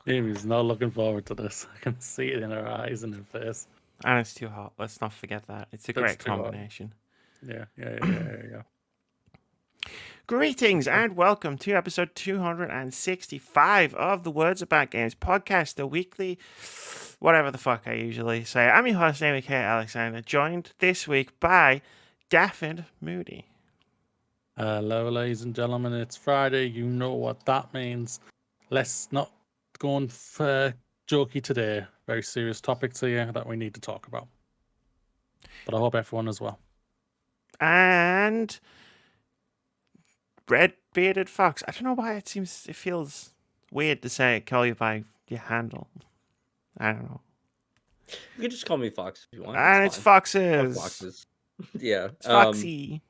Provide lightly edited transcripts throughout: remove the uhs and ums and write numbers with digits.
Amy's not looking forward to this. I can see it in her eyes and her face. And it's too hot. Let's not forget that. It's a That's great too hot. combination. Yeah. Greetings and welcome to episode 265 of the Words About Games podcast, the weekly, whatever the fuck I usually say. I'm your host, Amy K. Alexander, joined this week by Daffin Moody. Hello, ladies and gentlemen. It's Friday. You know what that means. Let's not go on for jokey today. Very serious topics here that we need to talk about. But I hope everyone as well. And Red Bearded Fox. I don't know why it feels weird to call you by your handle. I don't know. You can just call me Fox if you want. And it's Foxes. Foxes. Yeah. It's Foxy.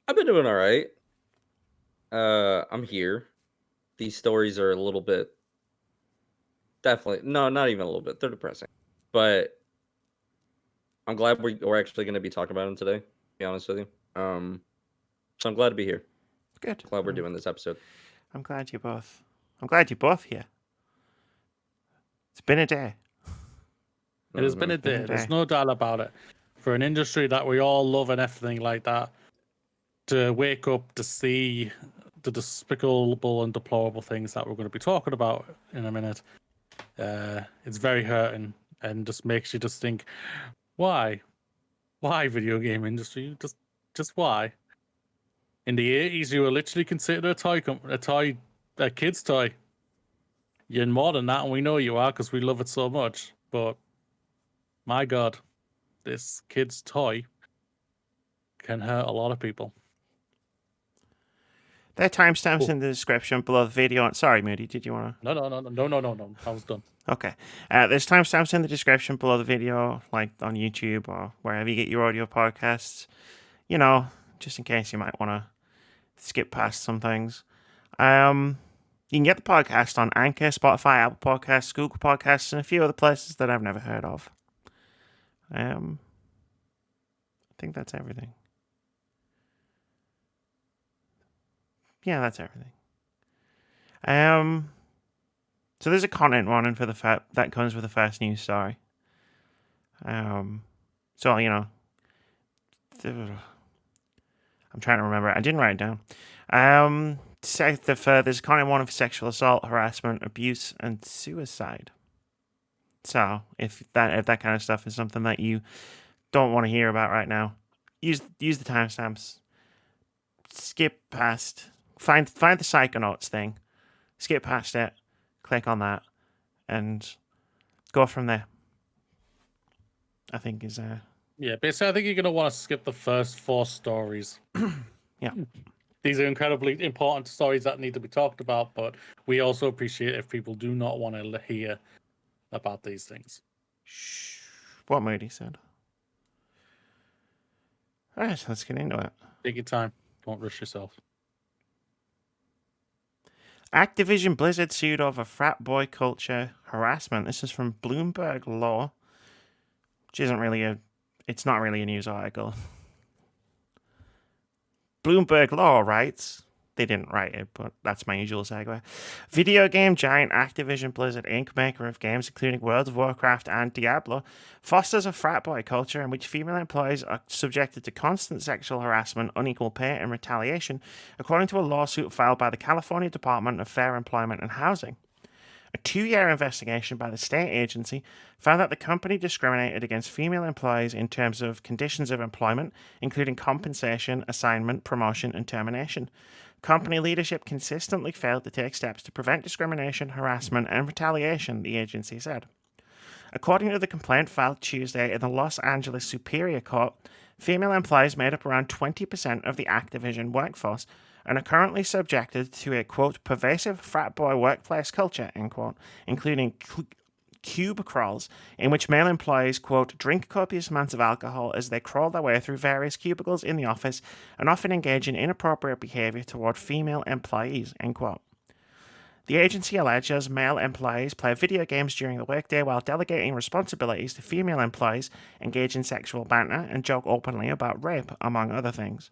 I've been doing all right. I'm here. These stories are a little bit. Definitely. No, not even a little bit. They're depressing. But I'm glad we're actually going to be talking about them today, to be honest with you. So I'm glad to be here. Good. Glad we're doing this episode. I'm glad you're both here. It's been a day. It has been a day. There's no doubt about it. For an industry that we all love and everything like that, to wake up to see the despicable and deplorable things that we're going to be talking about in a minute, it's very hurting and just makes you just think, why video game industry? Just why? In the 80s, you were literally considered a kid's toy. You're more than that, and we know you are because we love it so much. But my God, this kid's toy can hurt a lot of people. There are timestamps in the description below the video. Sorry, Moody, did you want to? No. I was done. Okay. There's timestamps in the description below the video, like on YouTube or wherever you get your audio podcasts. You know, just in case you might want to skip past some things. You can get the podcast on Anchor, Spotify, Apple Podcasts, Google Podcasts, and a few other places that I've never heard of. I think that's everything. Yeah, that's everything. So there's a content warning for that comes with the first news story. So you know, I'm trying to remember. I didn't write it down. There's a content warning for sexual assault, harassment, abuse, and suicide. So if that kind of stuff is something that you don't want to hear about right now, use the timestamps. Skip past. Find the Psychonauts thing. Skip past it. Click on that, and go from there. I think is Yeah, basically, I think you're going to want to skip the first 4 stories. Yeah. These are incredibly important stories that need to be talked about, but we also appreciate if people do not want to hear about these things. What Moody said. All right, let's get into it. Take your time. Don't rush yourself. Activision Blizzard sued over frat boy culture harassment. This is from Bloomberg Law, which isn't really it's not really a news article. Bloomberg Law writes, they didn't write it, but that's my usual segue. Video game giant Activision Blizzard Inc., maker of games including World of Warcraft and Diablo, fosters a frat boy culture in which female employees are subjected to constant sexual harassment, unequal pay, and retaliation, according to a lawsuit filed by the California Department of Fair Employment and Housing. A 2-year investigation by the state agency found that the company discriminated against female employees in terms of conditions of employment, including compensation, assignment, promotion, and termination. Company leadership consistently failed to take steps to prevent discrimination, harassment, and retaliation, the agency said. According to the complaint filed Tuesday in the Los Angeles Superior Court, female employees made up around 20% of the Activision workforce and are currently subjected to a, quote, pervasive frat boy workplace culture, end quote, including cube crawls, in which male employees, quote, drink copious amounts of alcohol as they crawl their way through various cubicles in the office and often engage in inappropriate behavior toward female employees, end quote. The agency alleges male employees play video games during the workday while delegating responsibilities to female employees, engage in sexual banter, and joke openly about rape, among other things.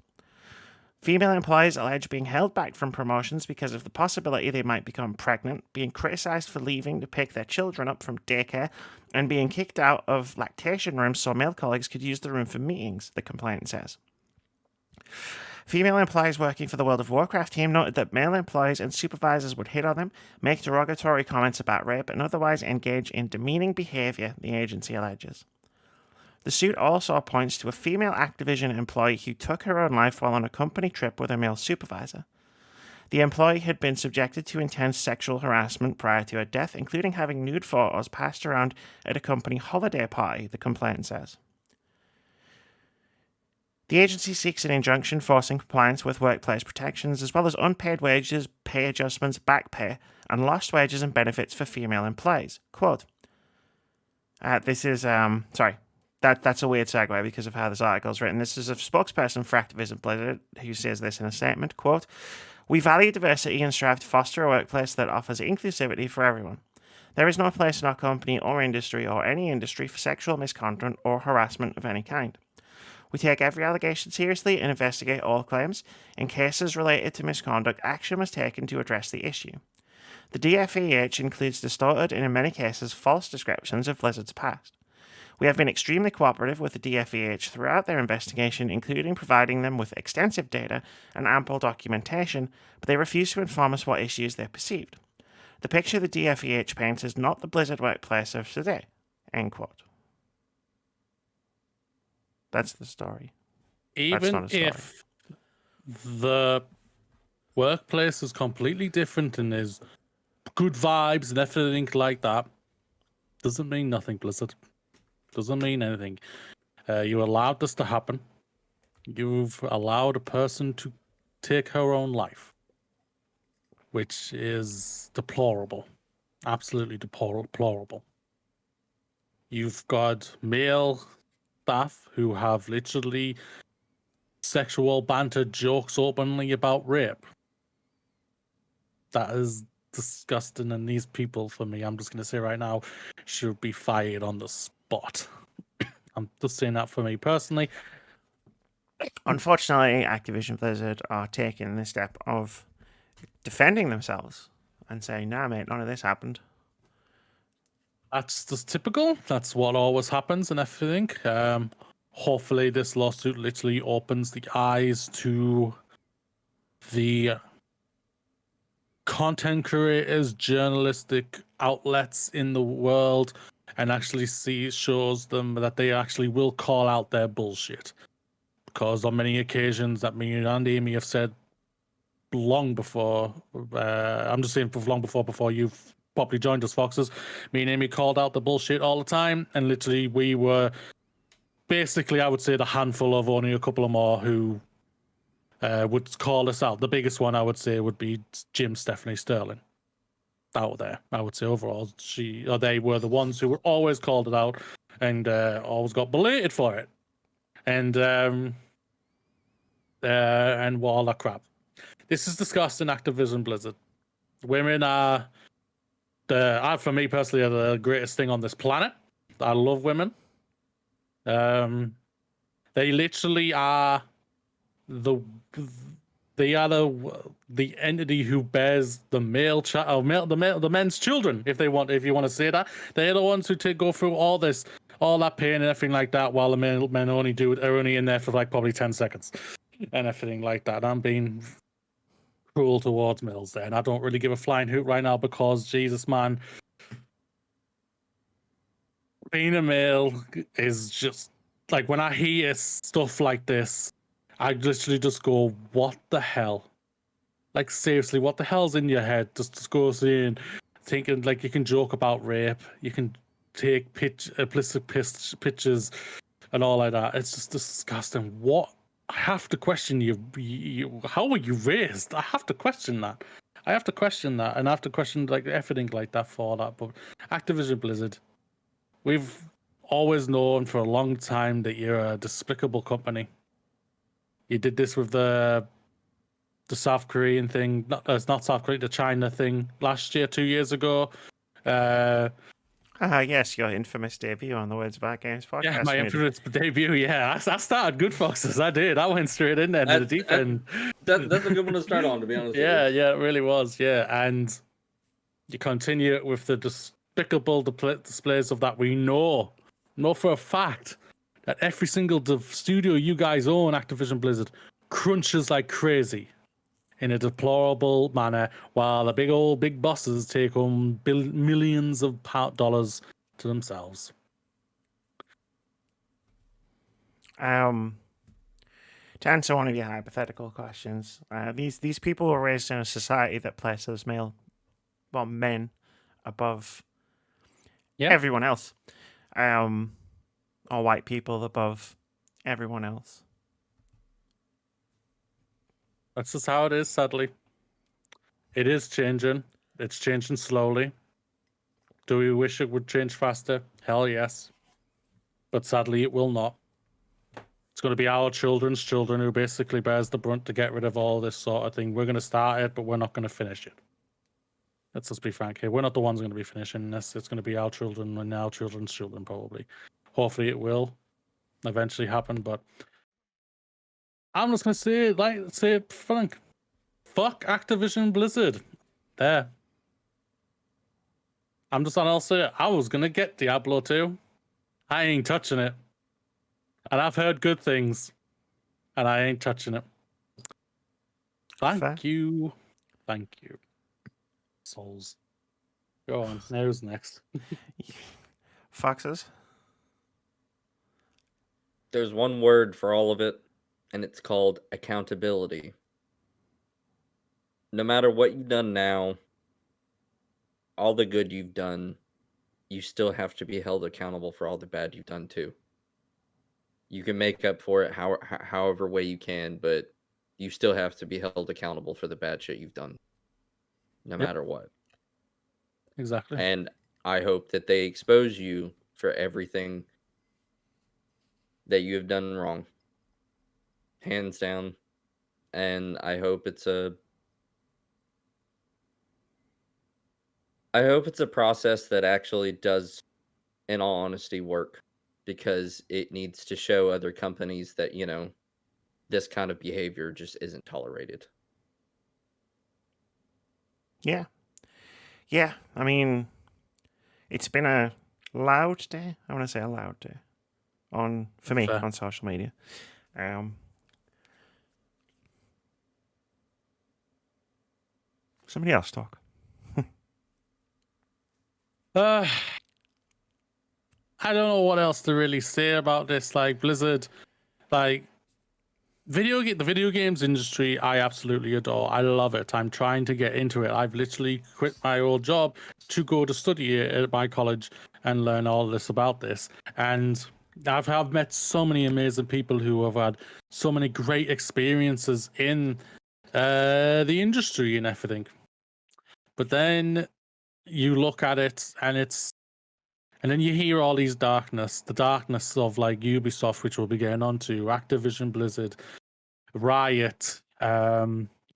Female employees alleged being held back from promotions because of the possibility they might become pregnant, being criticised for leaving to pick their children up from daycare, and being kicked out of lactation rooms so male colleagues could use the room for meetings, the complaint says. Female employees working for the World of Warcraft team noted that male employees and supervisors would hit on them, make derogatory comments about rape, and otherwise engage in demeaning behaviour, the agency alleges. The suit also points to a female Activision employee who took her own life while on a company trip with a male supervisor. The employee had been subjected to intense sexual harassment prior to her death, including having nude photos passed around at a company holiday party, the complaint says. The agency seeks an injunction forcing compliance with workplace protections, as well as unpaid wages, pay adjustments, back pay, and lost wages and benefits for female employees. Quote, this is, That's a weird segue because of how this article is written. This is a spokesperson for Activision Blizzard who says this in a statement, quote, "We value diversity and strive to foster a workplace that offers inclusivity for everyone. There is no place in our company or industry or any industry for sexual misconduct or harassment of any kind. We take every allegation seriously and investigate all claims. In cases related to misconduct, action was taken to address the issue. The DFEH includes distorted and in many cases false descriptions of Blizzard's past. We have been extremely cooperative with the DFEH throughout their investigation, including providing them with extensive data and ample documentation, but they refuse to inform us what issues they perceived. The picture the DFEH paints is not the Blizzard workplace of today." End quote. That's the story. Even if the workplace is completely different and there's good vibes and everything like that, doesn't mean nothing, Blizzard. Doesn't mean anything. You allowed this to happen. You've allowed a person to take her own life, which is deplorable. Absolutely deplorable. You've got male staff who have literally sexual banter jokes openly about rape. That is disgusting, and these people, for me, I'm just going to say right now, should be fired on the spot. I'm just saying that for me personally. Unfortunately, Activision Blizzard are taking the step of defending themselves and saying, "Nah, mate, none of this happened." That's just typical. That's what always happens and everything. Hopefully this lawsuit literally opens the eyes to the content creators, journalistic outlets in the world, and actually shows them that they actually will call out their bullshit. Because on many occasions that me and Amy have said long before, I'm just saying long before you've probably joined us, Foxes, me and Amy called out the bullshit all the time, and literally we were basically, I would say, the handful of only a couple of more who would call us out. The biggest one I would say would be Jim Stephanie Sterling. Out there, I would say overall, they were the ones who were always called it out and always got belated for it, and all that crap. This is discussed in Activision Blizzard. Women are for me personally, are the greatest thing on this planet. I love women. They literally are the entity who bears the the men's children, if you want to say that. They're the ones who go through all that pain and everything like that, while the men are only in there for like probably 10 seconds and everything like that. I'm being cruel towards males there, and I don't really give a flying hoot right now because Jesus, man, being a male is just like, when I hear stuff like this, I literally just go, what the hell? Like, seriously, what the hell's in your head? Just goes in thinking like you can joke about rape, you can take implicit pictures and all like that. It's just disgusting. What? I have to question you. How were you raised? I have to question that. And I have to question like everything like that for that. But Activision Blizzard, we've always known for a long time that you're a despicable company. You did this with the South Korean thing. It's not South Korea, the China thing last year, 2 years ago. Yes, your infamous debut on the Words About Games podcast. Yeah, my infamous debut. Yeah, I started Good Foxes. I did. I went straight in there to the deep end. That's a good one to start on, to be honest. Yeah, it really was. Yeah, and you continue it with the despicable displays of that. We know for a fact that every single studio you guys own, Activision Blizzard, crunches like crazy in a deplorable manner, while the big bosses take home millions of dollars to themselves. To answer one of your hypothetical questions, these people were raised in a society that places men above everyone else, or white people above everyone else. That's just how it is, sadly. It is changing. It's changing slowly. Do we wish it would change faster? Hell yes. But sadly, it will not. It's going to be our children's children who basically bears the brunt to get rid of all this sort of thing. We're going to start it, but we're not going to finish it. Let's just be frank here. We're not the ones going to be finishing this. It's going to be our children and our children's children, probably. Hopefully it will eventually happen, but I'm just going to say it frank. Fuck Activision Blizzard. There. I'm just gonna say I was going to get Diablo 2. I ain't touching it. And I've heard good things. And I ain't touching it. Thank you. Souls. Go on. Who's next? Foxes? There's one word for all of it, and it's called accountability. No matter what you've done now, all the good you've done, you still have to be held accountable for all the bad you've done too. You can make up for it however way you can, but you still have to be held accountable for the bad shit you've done, no matter what. Exactly. And I hope that they expose you for everything that you have done wrong, hands down. And I hope it's a process that actually does, in all honesty, work, because it needs to show other companies that, this kind of behavior just isn't tolerated. Yeah. Yeah, I mean, it's been a loud day. I want to say a loud day for me on social media. Somebody else talk. I don't know what else to really say about this. Like Blizzard, like the video games industry, I absolutely adore. I love it. I'm trying to get into it. I've literally quit my old job to go to study at my college and learn all this about this. And I've met so many amazing people who have had so many great experiences in the industry and everything. But then you look at it and then you hear all these the darkness of like Ubisoft, which we'll be getting onto, Activision Blizzard, Riot. How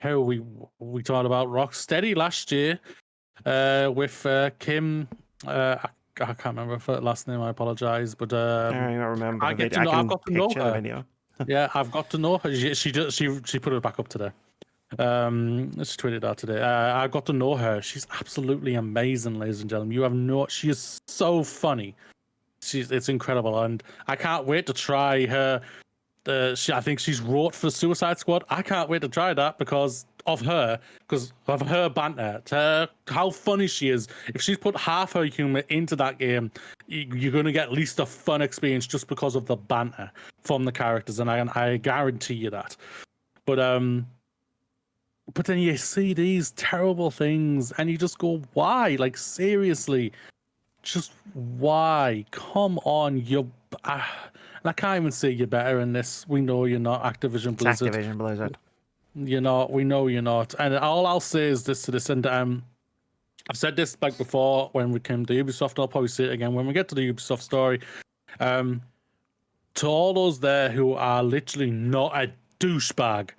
we talked about Rocksteady last year with Kim. I can't remember her last name. I apologize, but I don't remember. I've got to know her. Yeah, I've got to know her. She put it back up today. She tweeted out today. I got to know her. She's absolutely amazing, ladies and gentlemen. She is so funny. It's incredible, and I can't wait to try her. I think she's wrote for Suicide Squad. I can't wait to try that because of her banter, how funny she is. If she's put half her humor into that game, you're going to get at least a fun experience just because of the banter from the characters, and I guarantee you that. But then you see these terrible things, and you just go, "Why? Like seriously, just why? Come on, I can't even say you're better in this. We know you're not Activision Blizzard. Activision Blizzard. You're not. We know you're not. And all I'll say is this to this, and I've said this like before when we came to Ubisoft, and I'll probably say it again when we get to the Ubisoft story. To all those there who are literally not a douchebag,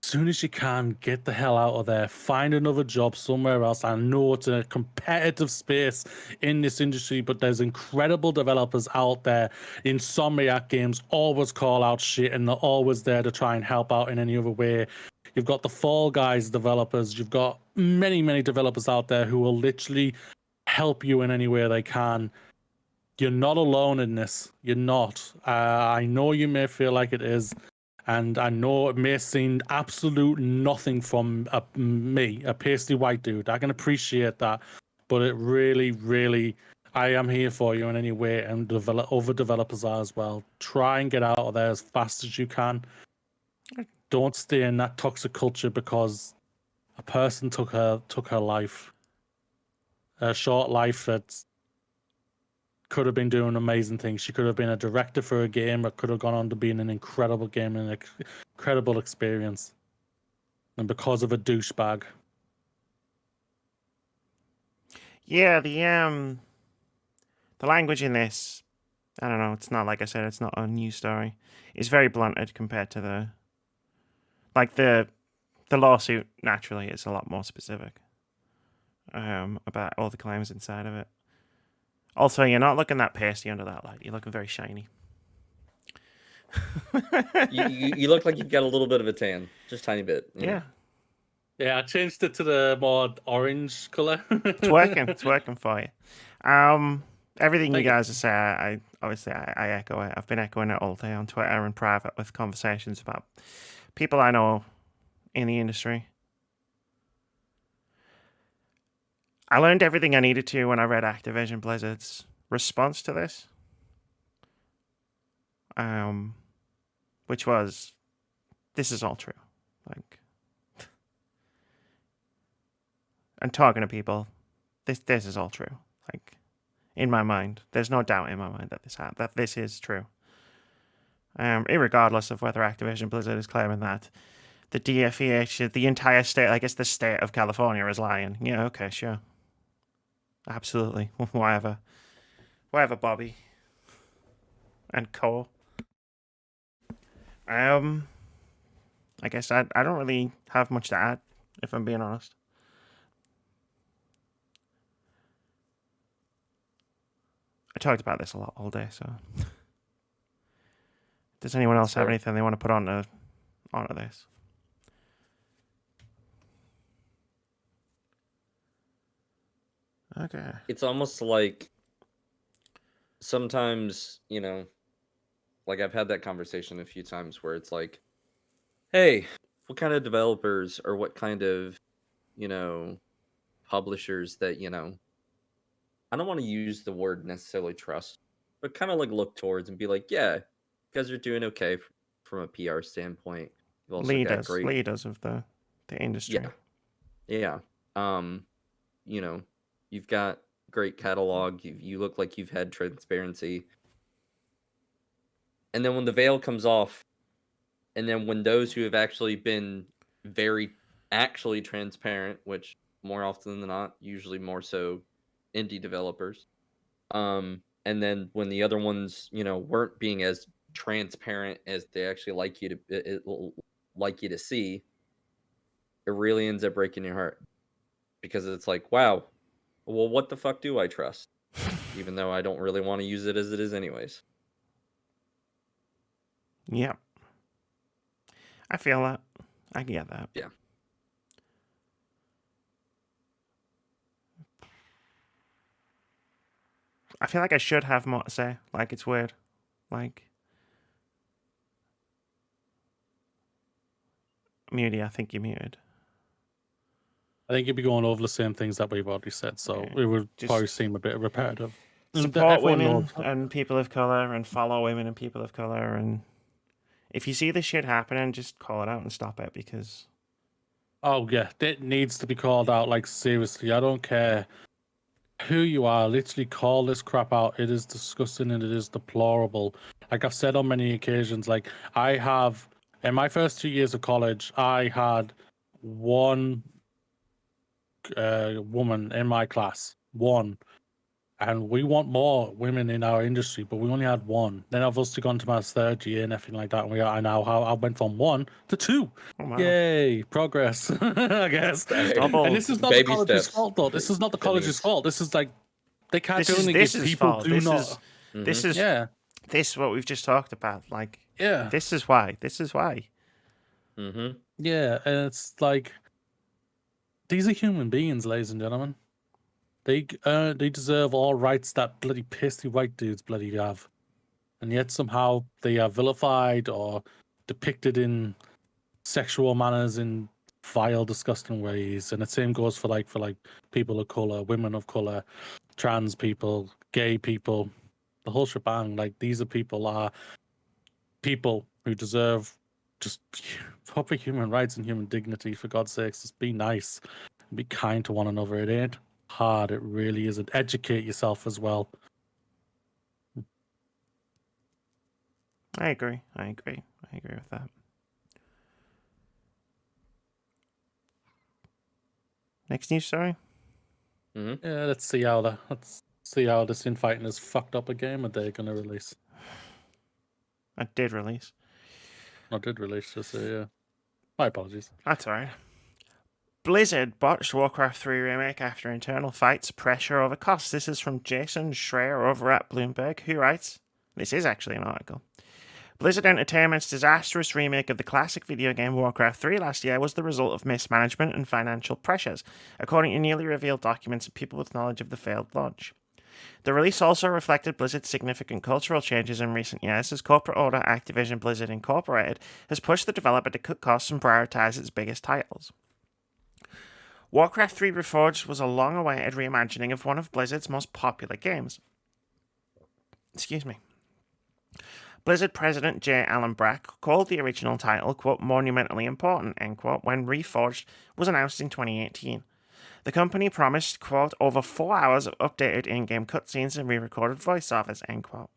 soon as you can, get the hell out of there. Find another job somewhere else. I know it's a competitive space in this industry, but there's incredible developers out there. Insomniac Games always call out shit, and they're always there to try and help out in any other way. You've got the Fall Guys developers. You've got many, many developers out there who will literally help you in any way they can. You're not alone in this. You're not. I know you may feel like it is. And I know it may seem absolute nothing from me, a pasty white dude. I can appreciate that. But it really, really, I am here for you in any way. And other developers are as well. Try and get out of there as fast as you can. Don't stay in that toxic culture because a person took her life. A short life that could have been doing amazing things. She could have been a director for a game that could have gone on to being an incredible game and an incredible experience. And because of a douchebag. Yeah, the language in this, I don't know, it's not, like I said, it's not a news story. It's very blunted compared to the lawsuit. Naturally, it's a lot more specific about all the claims inside of it. Also, you're not looking that pasty under that light. You're looking very shiny. you look like you've got a little bit of a tan, just tiny bit. Yeah. Yeah, I changed it to the more orange color. It's working. It's working for you. Everything you guys are saying, I echo it. I've been echoing it all day on Twitter and private with conversations about people I know in the industry. I learned everything I needed to when I read Activision Blizzard's response to this. Which was, this is all true. Like, and talking to people, this is all true. Like, in my mind, there's no doubt in my mind that this is true. Irregardless of whether Activision Blizzard is claiming that the DFEH, the entire state, I guess the state of California is lying. Yeah, okay, sure. Absolutely. Whatever, Bobby. And Co. I guess I don't really have much to add, if I'm being honest. I talked about this a lot all day, so does anyone else have anything they want to put onto this? Okay. It's almost like sometimes, like I've had that conversation a few times where it's like, hey, what kind of developers or what kind of, publishers that, I don't want to use the word necessarily trust, but kind of like look towards and be like, yeah, you guys are doing okay from a PR standpoint. You've also got great leaders of the industry. Yeah. You've got great catalog. You look like you've had transparency. And then when the veil comes off, and then when those who have actually been very actually transparent, which more often than not, usually more so indie developers, and then when the other ones, weren't being as transparent as they actually like you to see, it really ends up breaking your heart, because it's like, wow, well, what the fuck do I trust? Even though I don't really want to use it as it is anyways. Yeah. I feel that. I get that. Yeah. I feel like I should have more to say. Like, it's weird. Like, Muty, I think you're muted. I think you'd be going over the same things that we've already said, so it would probably seem a bit repetitive. Support women and people of color, and follow women and people of color, and if you see this shit happening, just call it out and stop it, because... Oh, yeah, it needs to be called out, like, seriously. I don't care who you are, literally call this crap out. It is disgusting and it is deplorable. Like I've said on many occasions, like, I have, in my first 2 years of college, I had one woman in my class, one, and we want more women in our industry, but we only had one. Then I've also gone to my third year and everything like that. And I went from 1 to 2. Oh, wow. Yay, progress, I guess. Double And this is not the baby college's steps. fault, though. This is not the college's fault. This is like they can't do anything if people do not. This is this is what we've just talked about. Like, Yeah, this is why. This is why. Mm-hmm. yeah, and it's like these are human beings, ladies and gentlemen. They deserve all rights that bloody pasty white dudes bloody have, and yet somehow they are vilified or depicted in sexual manners in vile, disgusting ways. And the same goes for like people of color, women of color, trans people, gay people, the whole shebang. Like these are people who deserve just proper human rights and human dignity. For God's sakes, just be nice and be kind to one another. It ain't hard. It really isn't. Educate yourself as well. I agree with that. Next news story. Mm-hmm. Yeah, let's see how this infighting has fucked up a game that they're gonna release. I did release. I did release, just yeah. My apologies. That's alright. Blizzard botched Warcraft 3 Remake after internal fights, pressure over costs. This is from Jason Schreier over at Bloomberg, who writes, this is actually an article. Blizzard Entertainment's disastrous remake of the classic video game Warcraft 3 last year was the result of mismanagement and financial pressures, according to newly revealed documents and people with knowledge of the failed launch. The release also reflected Blizzard's significant cultural changes in recent years as corporate owner Activision Blizzard Incorporated has pushed the developer to cut costs and prioritize its biggest titles. Warcraft 3 Reforged was a long-awaited reimagining of one of Blizzard's most popular games. Excuse me. Blizzard President J. Allen Brack called the original title, quote, monumentally important, end quote, when Reforged was announced in 2018. The company promised, quote, over 4 hours of updated in-game cutscenes and re-recorded voiceovers, end quote.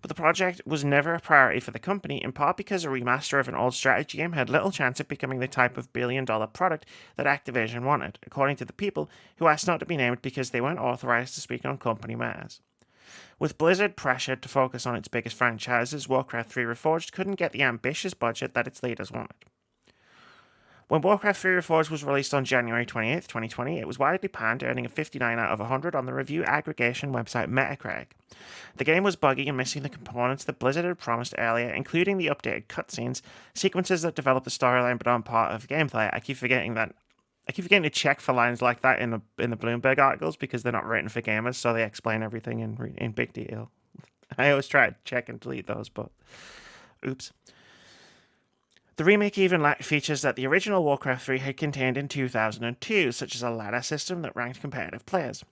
But the project was never a priority for the company, in part because a remaster of an old strategy game had little chance of becoming the type of billion-dollar product that Activision wanted, according to the people who asked not to be named because they weren't authorized to speak on company matters. With Blizzard pressured to focus on its biggest franchises, Warcraft 3 Reforged couldn't get the ambitious budget that its leaders wanted. When Warcraft 3 Reforged was released on January 28, 2020, it was widely panned, earning a 59 out of 100 on the review aggregation website Metacritic. The game was buggy and missing the components that Blizzard had promised earlier, including the updated cutscenes, sequences that develop the storyline but aren't part of gameplay. I keep forgetting to check for lines like that in the Bloomberg articles because they're not written for gamers, so they explain everything in big detail. I always try to check and delete those, but oops. The remake even lacked features that the original Warcraft 3 had contained in 2002, such as a ladder system that ranked competitive players.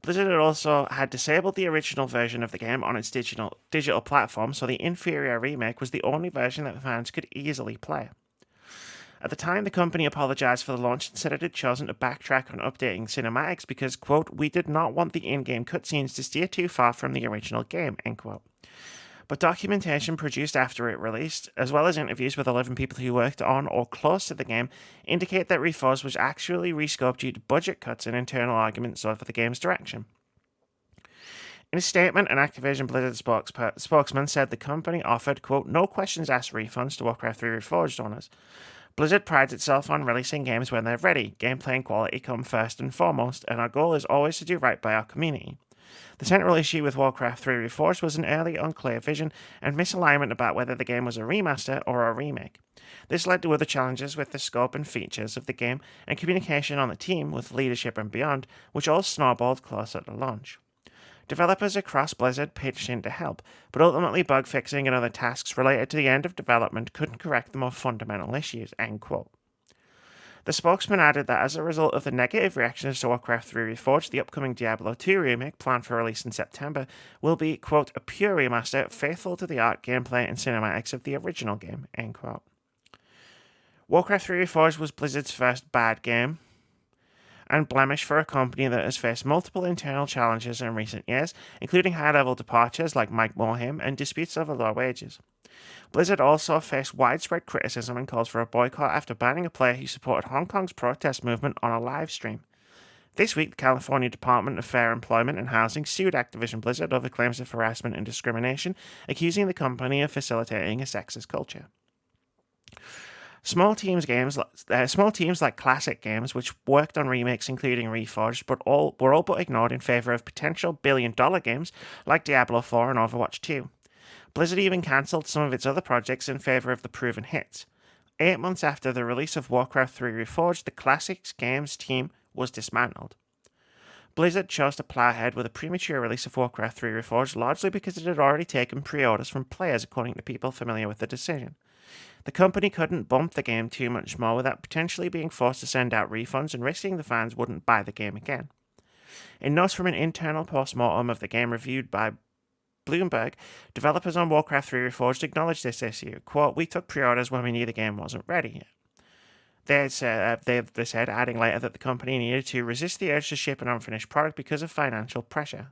Blizzard had also had disabled the original version of the game on its digital platform, so the inferior remake was the only version that fans could easily play. At the time, the company apologized for the launch and said it had chosen to backtrack on updating cinematics because, quote, we did not want the in-game cutscenes to steer too far from the original game, end quote. But documentation produced after it released, as well as interviews with 11 people who worked on or close to the game, indicate that Reforged was actually rescoped due to budget cuts and internal arguments over the game's direction. In a statement, an Activision Blizzard spokesman said the company offered, quote, no questions asked refunds to Warcraft 3 Reforged owners. Blizzard prides itself on releasing games when they're ready. Gameplay and quality come first and foremost, and our goal is always to do right by our community. The central issue with Warcraft 3 Reforged was an early unclear vision and misalignment about whether the game was a remaster or a remake. This led to other challenges with the scope and features of the game and communication on the team with leadership and beyond, which all snowballed closer to launch. Developers across Blizzard pitched in to help, but ultimately bug fixing and other tasks related to the end of development couldn't correct the more fundamental issues, end quote. The spokesman added that as a result of the negative reactions to Warcraft 3 Reforged, the upcoming Diablo 2 remake, planned for release in September, will be, quote, a pure remaster faithful to the art, gameplay, and cinematics of the original game, end quote. Warcraft 3 Reforged was Blizzard's first bad game and blemish for a company that has faced multiple internal challenges in recent years, including high-level departures like Mike Morhaime and disputes over low wages. Blizzard also faced widespread criticism and calls for a boycott after banning a player who supported Hong Kong's protest movement on a live stream. This week, the California Department of Fair Employment and Housing sued Activision Blizzard over claims of harassment and discrimination, accusing the company of facilitating a sexist culture. Small teams like Classic Games, which worked on remakes including Reforged, were all but ignored in favor of potential billion-dollar games like Diablo 4 and Overwatch 2. Blizzard even cancelled some of its other projects in favor of the proven hits. 8 months after the release of Warcraft 3 Reforged, the Classic Games team was dismantled. Blizzard chose to plow ahead with a premature release of Warcraft 3 Reforged largely because it had already taken pre-orders from players, according to people familiar with the decision. The company couldn't bump the game too much more without potentially being forced to send out refunds and risking the fans wouldn't buy the game again. In notes from an internal post-mortem of the game reviewed by Bloomberg, developers on Warcraft 3 Reforged acknowledged this issue. Quote, "We took pre-orders when we knew the game wasn't ready yet." They said, adding later that the company needed to resist the urge to ship an unfinished product because of financial pressure.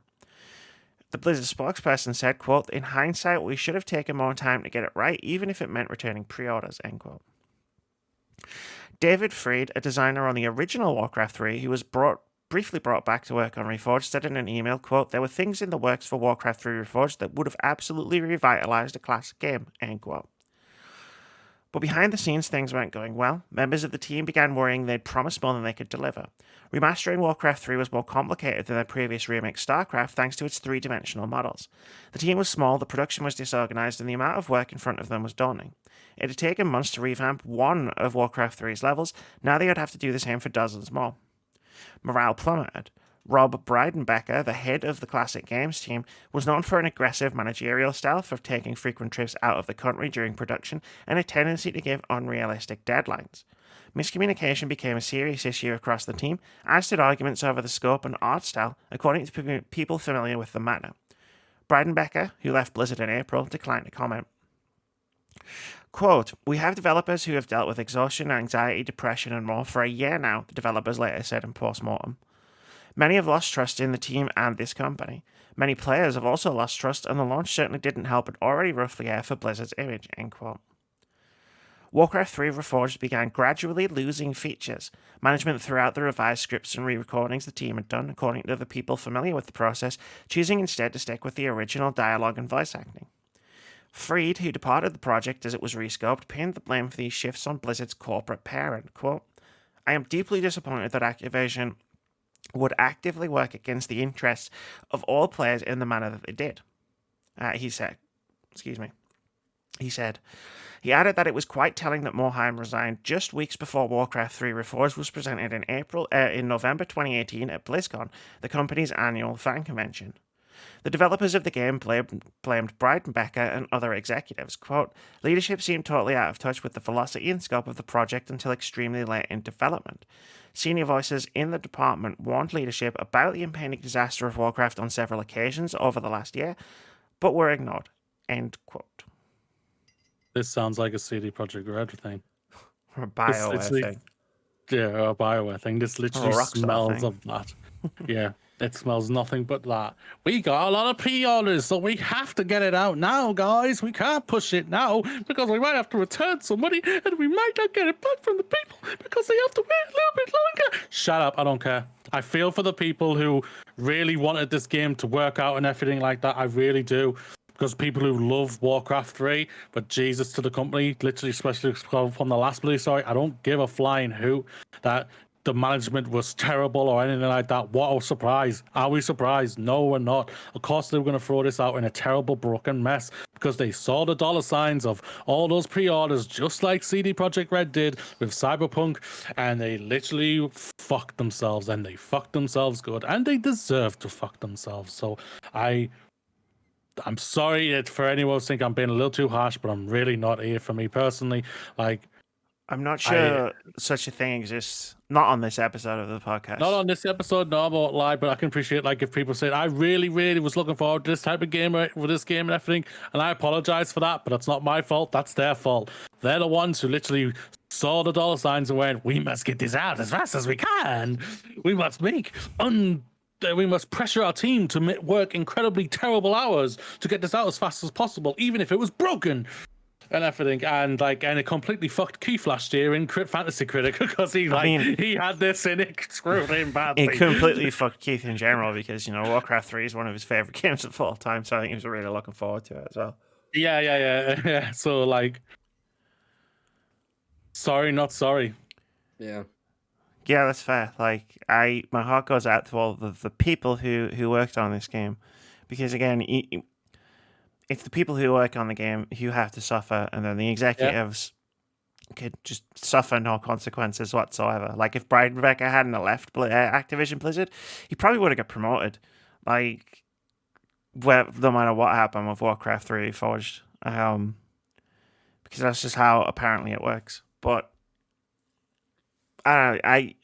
The Blizzard spokesperson said, quote, "In hindsight, we should have taken more time to get it right, even if it meant returning pre-orders," end quote. David Fried, a designer on the original Warcraft 3, who was briefly brought back to work on Reforged, said in an email, quote, "There were things in the works for Warcraft 3 Reforged that would have absolutely revitalized a classic game," end quote. But behind the scenes, things weren't going well. Members of the team began worrying they'd promised more than they could deliver. Remastering Warcraft 3 was more complicated than their previous remake StarCraft thanks to its three-dimensional models. The team was small, the production was disorganized, and the amount of work in front of them was daunting. It had taken months to revamp one of Warcraft 3's levels, now they would have to do the same for dozens more. Morale plummeted. Rob Breidenbecker, the head of the Classic Games team, was known for an aggressive managerial style, for taking frequent trips out of the country during production, and a tendency to give unrealistic deadlines. Miscommunication became a serious issue across the team, as did arguments over the scope and art style, according to people familiar with the matter. Breidenbecker, who left Blizzard in April, declined to comment. Quote, "We have developers who have dealt with exhaustion, anxiety, depression, and more for a year now," the developers later said in post-mortem. Many have lost trust in the team and this company. Many players have also lost trust, and the launch certainly didn't help an already rough year for Blizzard's image, end quote. Warcraft 3 Reforged began gradually losing features. Management threw out the revised scripts and re-recordings the team had done, according to the people familiar with the process, choosing instead to stick with the original dialogue and voice acting. Fried, who departed the project as it was rescoped, pinned the blame for these shifts on Blizzard's corporate parent. Quote, "I am deeply disappointed that Activision would actively work against the interests of all players in the manner that they did," he said. He added that it was quite telling that Morhaime resigned just weeks before Warcraft 3 Reforged was presented in November 2018 at BlizzCon, the company's annual fan convention. The developers of the game blamed Breidenbecker and other executives. Quote, "Leadership seemed totally out of touch with the velocity and scope of the project until extremely late in development. Senior voices in the department warned leadership about the impending disaster of Warcraft on several occasions over the last year, but were ignored," end quote. This sounds like a CD Projekt Red thing. Or a BioWare thing. Yeah, a BioWare thing. This literally smells of that. Yeah, it smells nothing but that. We got a lot of pre-orders, so we have to get it out now, guys. We can't push it now because we might have to return some money and we might not get it back from the people because they have to wait a little bit longer. Shut up, I don't care. I feel for the people who really wanted this game to work out and everything like that. I really do. Because people who love Warcraft 3, but Jesus to the company, literally, especially from the last release, I don't give a flying hoot that the management was terrible or anything like that. What a surprise. Are we surprised? No, we're not. Of course, they were going to throw this out in a terrible, broken mess because they saw the dollar signs of all those pre-orders, just like CD Projekt Red did with Cyberpunk, and they literally fucked themselves, and they fucked themselves good, and they deserve to fuck themselves. So I'm sorry for anyone who think I'm being a little too harsh, but I'm really not here for me personally. Like, I'm not sure such a thing exists. Not on this episode of the podcast. Not on this episode, no, I won't lie, but I can appreciate, like, if people say, I really, really was looking forward to this type of game, with this game and everything, and I apologize for that, but it's not my fault, that's their fault. They're the ones who literally saw the dollar signs and went, we must get this out as fast as we can. We must we must pressure our team to work incredibly terrible hours to get this out as fast as possible, even if it was broken. and everything, and it completely fucked Keith last year in Fantasy Critic because he had this and it screwed him badly. It completely fucked Keith in general because Warcraft 3 is one of his favorite games of all time, so I think he was really looking forward to it as well. Yeah. So sorry, not sorry. Yeah. Yeah, that's fair. My heart goes out to all the people who worked on this game, because again, it's the people who work on the game who have to suffer, and then the executives could just suffer no consequences whatsoever. Like if Brian Rebecca hadn't left Activision Blizzard, he probably would have got promoted. No matter what happened with Warcraft 3 Forged, because that's just how apparently it works. But I've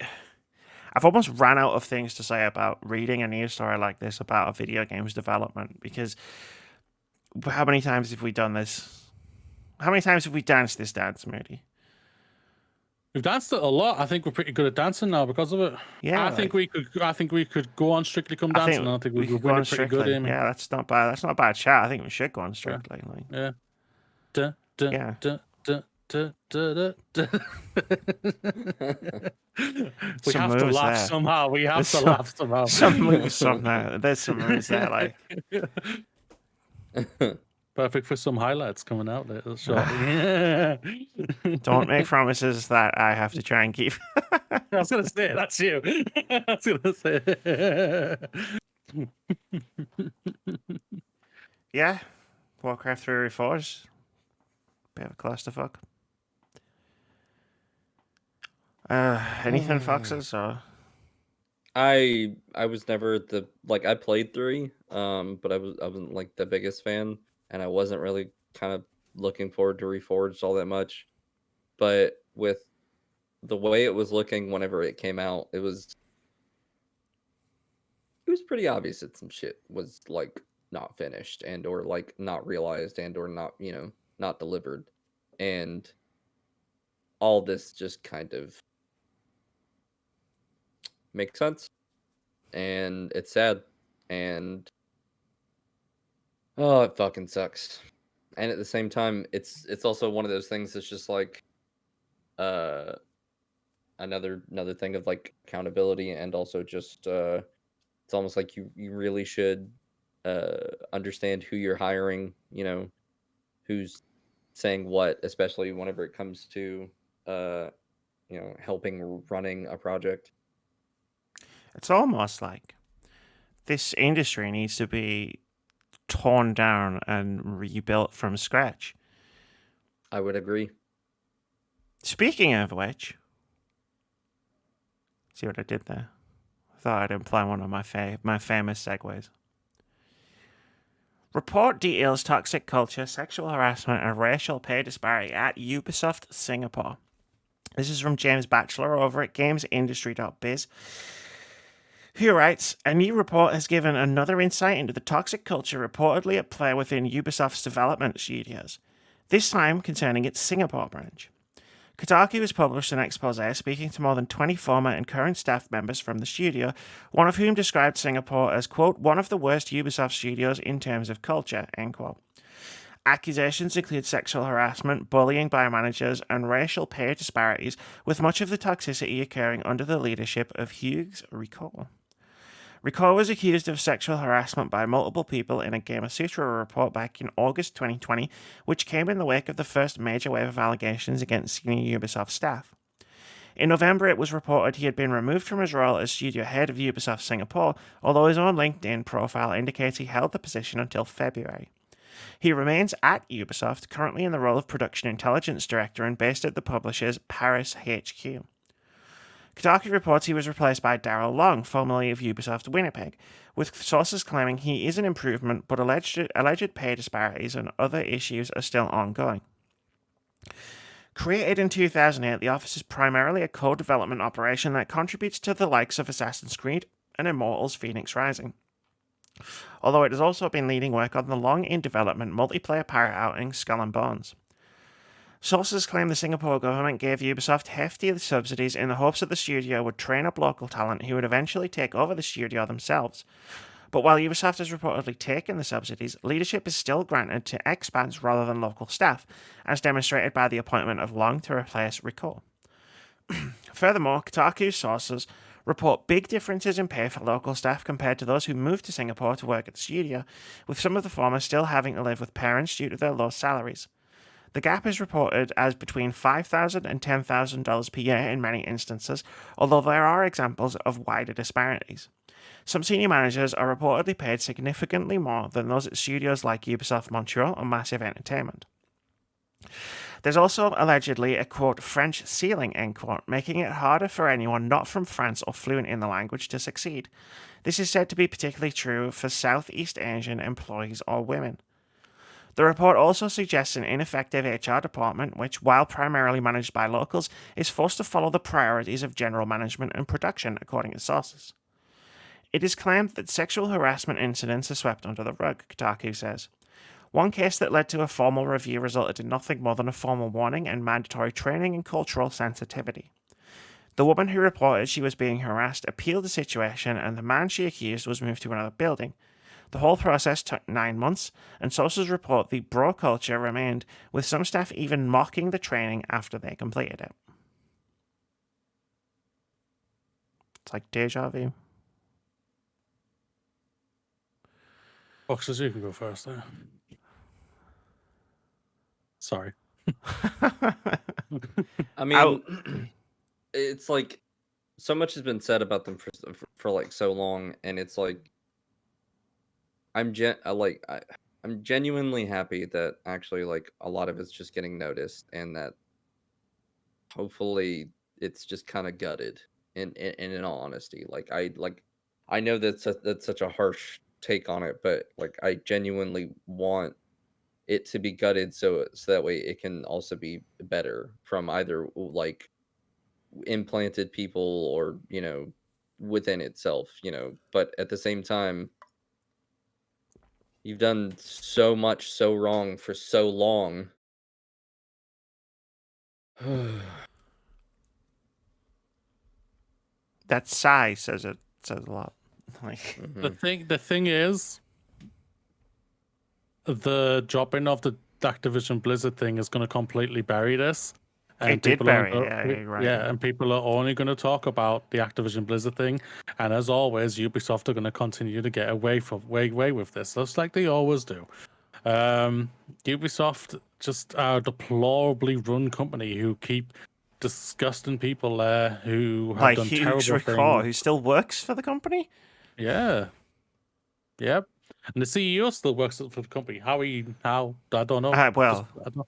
almost ran out of things to say about reading a news story like this about a video game's development, because how many times have we done this? How many times have we danced this dance, Moody? We've danced it a lot. I think we're pretty good at dancing now because of it. Yeah, I think we could go on Strictly Come Dancing. I think we could win it pretty good. Yeah, that's not bad. That's not a bad chat. I think we should go on Strictly. Yeah. Yeah. We have to laugh somehow. We have to laugh somehow. Some moves on there. There's some moves there, Perfect for some highlights coming out later shortly. Don't make promises that I have to try and keep. I was gonna say that's you. I was gonna say. Yeah, Warcraft 3 Reforged. Bit of a clusterfuck. Anything Foxes or? I was never I played 3, but I wasn't like the biggest fan, and I wasn't really kind of looking forward to Reforged all that much. But with the way it was looking whenever it came out, it was pretty obvious that some shit was not finished and or not realized and or not not delivered, and all this just kind of makes sense, and it's sad, and it fucking sucks. And at the same time, it's also one of those things that's just another thing of accountability, and also just it's almost like you really should understand who you're hiring, who's saying what, especially whenever it comes to helping running a project. It's almost like this industry needs to be torn down and rebuilt from scratch. I would agree. Speaking of which, see what I did there? I thought I'd imply one of my famous segues. Report details toxic culture, sexual harassment, and racial pay disparity at Ubisoft Singapore. This is from James Batchelor over at gamesindustry.biz, who writes, a new report has given another insight into the toxic culture reportedly at play within Ubisoft's development studios, this time concerning its Singapore branch. Kotaku has published an expose speaking to more than 20 former and current staff members from the studio, one of whom described Singapore as, quote, one of the worst Ubisoft studios in terms of culture, end quote. Accusations include sexual harassment, bullying by managers, and racial pay disparities, with much of the toxicity occurring under the leadership of Hughes Rico. Rico was accused of sexual harassment by multiple people in a Gamasutra report back in August 2020, which came in the wake of the first major wave of allegations against senior Ubisoft staff. In November, it was reported he had been removed from his role as studio head of Ubisoft Singapore, although his own LinkedIn profile indicates he held the position until February. He remains at Ubisoft, currently in the role of Production Intelligence Director and based at the publisher's Paris HQ. Kotaku reports he was replaced by Daryl Long, formerly of Ubisoft Winnipeg, with sources claiming he is an improvement, but alleged pay disparities and other issues are still ongoing. Created in 2008, the office is primarily a co-development operation that contributes to the likes of Assassin's Creed and Immortals Phoenix Rising, although it has also been leading work on the long-in-development multiplayer pirate outing Skull and Bones. Sources claim the Singapore government gave Ubisoft hefty subsidies in the hopes that the studio would train up local talent who would eventually take over the studio themselves. But while Ubisoft has reportedly taken the subsidies, leadership is still granted to expats rather than local staff, as demonstrated by the appointment of Long to replace Rico. Furthermore, Kotaku's sources report big differences in pay for local staff compared to those who moved to Singapore to work at the studio, with some of the former still having to live with parents due to their low salaries. The gap is reported as between $5,000 and $10,000 per year in many instances, although there are examples of wider disparities. Some senior managers are reportedly paid significantly more than those at studios like Ubisoft Montreal or Massive Entertainment. There's also allegedly a, quote, French ceiling, end quote, making it harder for anyone not from France or fluent in the language to succeed. This is said to be particularly true for Southeast Asian employees or women. The report also suggests an ineffective HR department which, while primarily managed by locals, is forced to follow the priorities of general management and production, according to sources. It is claimed that sexual harassment incidents are swept under the rug, Kotaku says. One case that led to a formal review resulted in nothing more than a formal warning and mandatory training in cultural sensitivity. The woman who reported she was being harassed appealed the situation, and the man she accused was moved to another building. The whole process took 9 months, and sources report the bro culture remained, with some staff even mocking the training after they completed it. It's like deja vu. Boxers, you can go first there. Sorry. I mean, it's like so much has been said about them for like so long, and it's like I'm genuinely happy that actually like a lot of it's just getting noticed, and that hopefully it's just kind of gutted. In all honesty, I know that's such a harsh take on it, but like I genuinely want it to be gutted so that way it can also be better from either like implanted people or within itself, but at the same time you've done so much so wrong for so long. That sigh says a lot. Like The thing is, the dropping of the Activision Blizzard thing is going to completely bury this. And it did bury it, right. Yeah, and people are only going to talk about the Activision Blizzard thing. And as always, Ubisoft are going to continue to get away with this, just like they always do. Ubisoft just are a deplorably run company who keep disgusting people there who have like done Hughes terrible Ricord, things. who still works for the company. Yeah. Yep. And the CEO still works for the company. How? I don't know. Well, I don't know.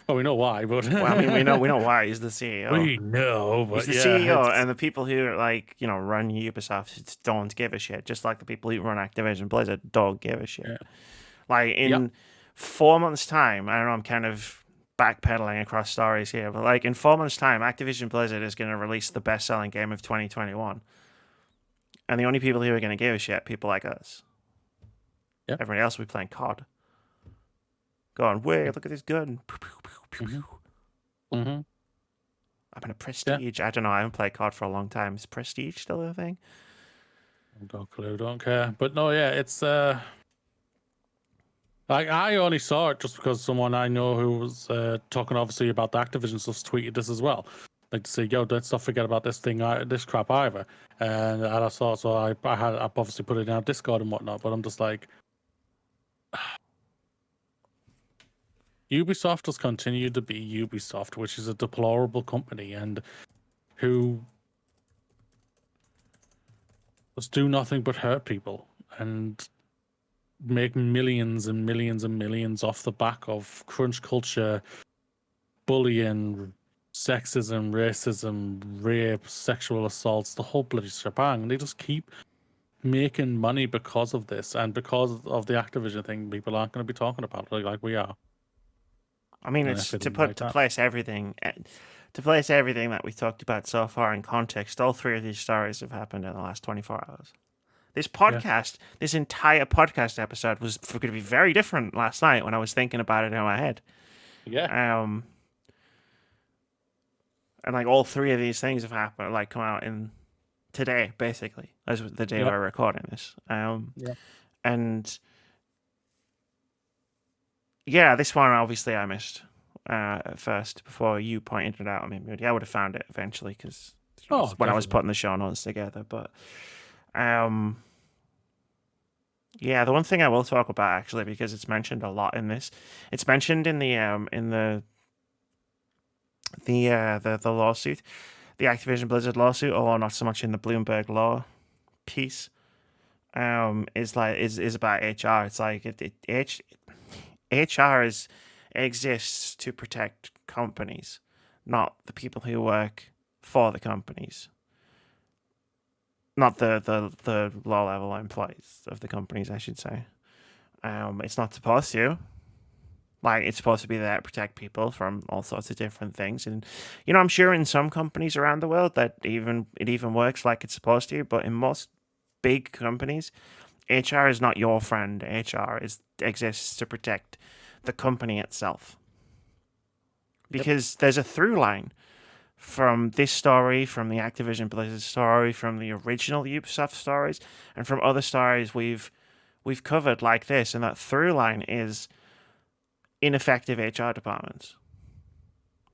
Well, we know why, but well, I mean, we know why he's the CEO. We know, but he's the yeah, CEO, and the people who run Ubisoft don't give a shit. Just like the people who run Activision Blizzard don't give a shit. Yeah. Like in 4 months' time, I don't know. I'm kind of backpedaling across stories here, but like in 4 months' time, Activision Blizzard is going to release the best-selling game of 2021, and the only people who are going to give a shit, people like us. Yep. Everyone else will be playing COD. Going, wait, look at this gun. Mm-hmm. I'm in a Prestige. Yeah. I don't know. I haven't played COD for a long time. Is Prestige still a thing? No clue. Don't care. But no, yeah, it's I only saw it just because someone I know who was talking obviously about the Activision stuff tweeted this as well. Like to say, yo, let's not forget about this thing, this crap either. And I saw, so I obviously put it in our Discord and whatnot. But I'm just like, Ubisoft has continued to be Ubisoft, which is a deplorable company and who just do nothing but hurt people and make millions and millions and millions off the back of crunch culture, bullying, sexism, racism, rape, sexual assaults, the whole bloody shebang. They just keep making money because of this, and because of the Activision thing, people aren't going to be talking about it like we are. I mean, it's to place everything that we talked about so far in context. All three of these stories have happened in the last 24 hours. This podcast, this entire podcast episode was going to be very different last night when I was thinking about it in my head. Yeah. And like all three of these things have happened, like come out in today, basically, as the day Yep. we're recording this. And yeah, this one obviously I missed at first before you pointed it out. I mean, I would have found it eventually because when I was definitely. putting the show notes together. But yeah, the one thing I will talk about actually, because it's mentioned a lot in this, it's mentioned in the lawsuit, the Activision Blizzard lawsuit, or not so much in the Bloomberg Law piece. Is about HR. It's like HR exists to protect companies, not the people who work for the companies. Not the low level employees of the companies, I should say. It's not supposed to. Like, it's supposed to be there to protect people from all sorts of different things. And, I'm sure in some companies around the world that it even works like it's supposed to, but in most big companies, HR is not your friend. HR exists to protect the company itself. Because there's a through line from this story, from the Activision Blizzard story, from the original Ubisoft stories, and from other stories we've covered like this, and that through line is ineffective HR departments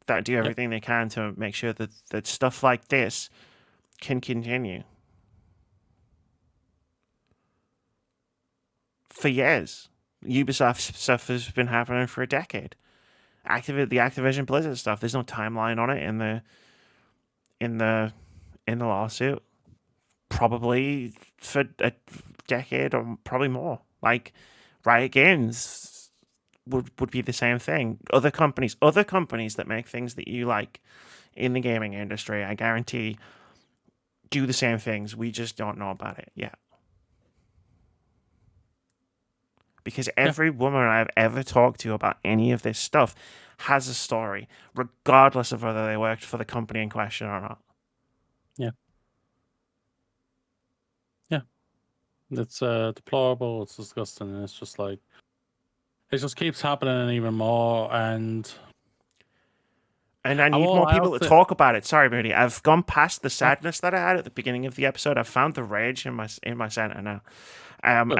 that do everything they can to make sure that stuff like this can continue. For years, Ubisoft stuff has been happening for a decade. The Activision Blizzard stuff, there's no timeline on it in the lawsuit. Probably for a decade or probably more. Like, Riot Games would be the same thing. Other companies that make things that you like in the gaming industry, I guarantee, do the same things. We just don't know about it yet. Because every woman I've ever talked to about any of this stuff has a story, regardless of whether they worked for the company in question or not. Yeah. Yeah. It's deplorable, it's disgusting, and it's just like, it just keeps happening even more, and I need more people to talk about it. Sorry, Moody. I've gone past the sadness that I had at the beginning of the episode. I've found the rage in my center now. And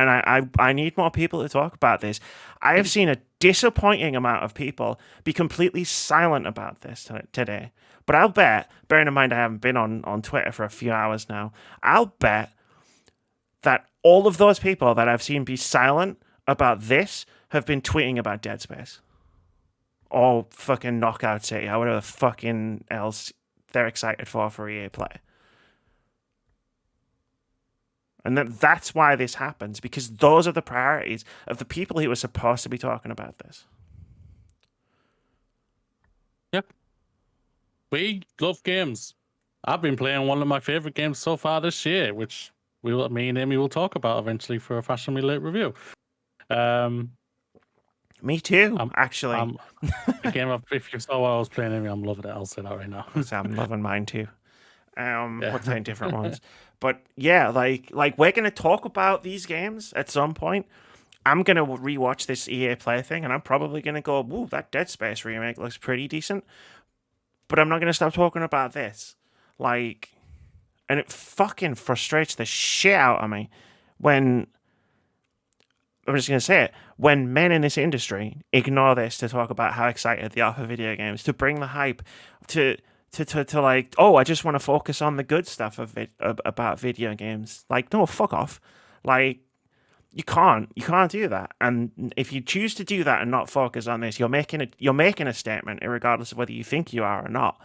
I need more people to talk about this. I have seen a disappointing amount of people be completely silent about this today. But I'll bet, bearing in mind I haven't been on Twitter for a few hours now, I'll bet that all of those people that I've seen be silent about this have been tweeting about Dead Space. Or fucking Knockout City, or whatever the fucking else they're excited for EA Play. And that's why this happens, because those are the priorities of the people who are supposed to be talking about this. Yep. We love games. I've been playing one of my favorite games so far this year, which me and Amy will talk about eventually for a Fashion Relate review. Me too, actually. If you saw what I was playing, Amy, I'm loving it. I'll say that right now. So I'm loving mine too. We're playing different ones. But yeah, like we're going to talk about these games at some point. I'm going to rewatch this EA Play thing, and I'm probably going to go, ooh, that Dead Space remake looks pretty decent. But I'm not going to stop talking about this. Like, and it fucking frustrates the shit out of me when, I'm just going to say it, when men in this industry ignore this to talk about how excited they are for video games, to bring the hype, to like, oh, I just want to focus on the good stuff about video games. Like, no, fuck off. Like, you can't do that. And if you choose to do that and not focus on this, you're making a statement, regardless of whether you think you are or not.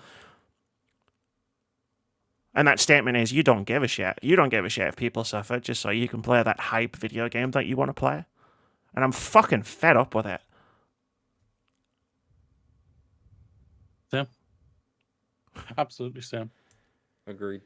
And that statement is, you don't give a shit. You don't give a shit if people suffer just so you can play that hype video game that you want to play. And I'm fucking fed up with it. Sam. Absolutely, Sam. Agreed.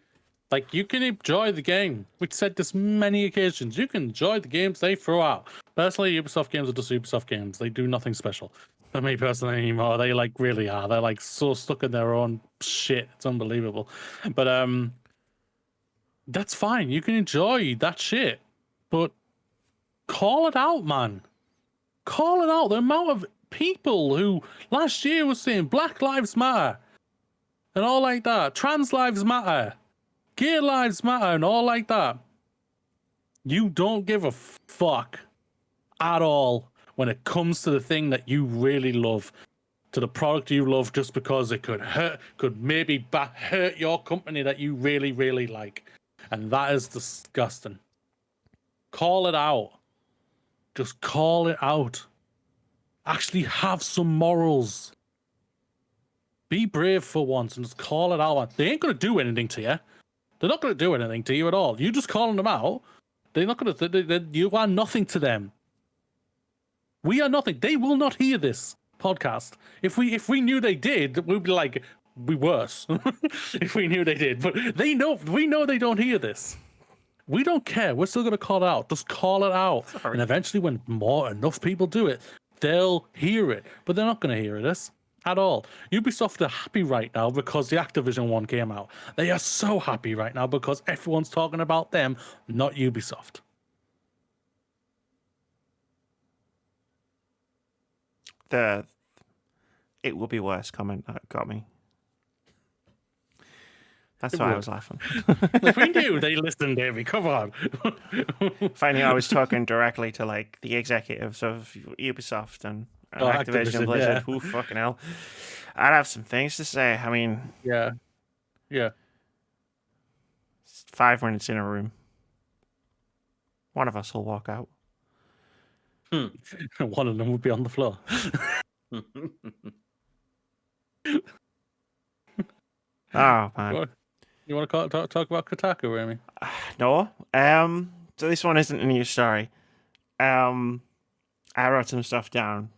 Like, you can enjoy the game. We've said this many occasions. You can enjoy the games they throw out. Personally, Ubisoft games are just Ubisoft games. They do nothing special. For me personally anymore, they like really are. They're like so stuck in their own shit. It's unbelievable. But that's fine. You can enjoy that shit. But call it out, man. Call it out. The amount of people who last year was saying Black Lives Matter and all like that. Trans lives matter. Gay lives matter and all like that. You don't give a fuck at all when it comes to the thing that you really love, to the product you love, just because it could maybe hurt your company that you really, really like. And that is disgusting. Call it out. Just call it out. Actually have some morals. Be brave for once and just call it out. They ain't going to do anything to you. They're not going to do anything to you at all. You just calling them out. They're not going to. You are nothing to them. We are nothing. They will not hear this podcast. If we knew they did, we'd be like, be worse. If we knew they did, but we know they don't hear this. We don't care. We're still going to call it out. Just call it out. Sorry. And eventually, when enough people do it, they'll hear it. But they're not going to hear this at all. Ubisoft are happy right now because the Activision one came out. They are so happy right now because everyone's talking about them, not Ubisoft. It will be worse comment that got me. That's why I was laughing. If we knew they listened, Davey, come on. If I knew I was talking directly to like the executives of Ubisoft and Activision Blizzard, who fucking hell, I'd have some things to say. I mean, yeah. 5 minutes in a room. One of us will walk out. One of them would be on the floor. Oh man. You want to talk about Kotaku, Remy? No. So this one isn't a news story. I wrote some stuff down.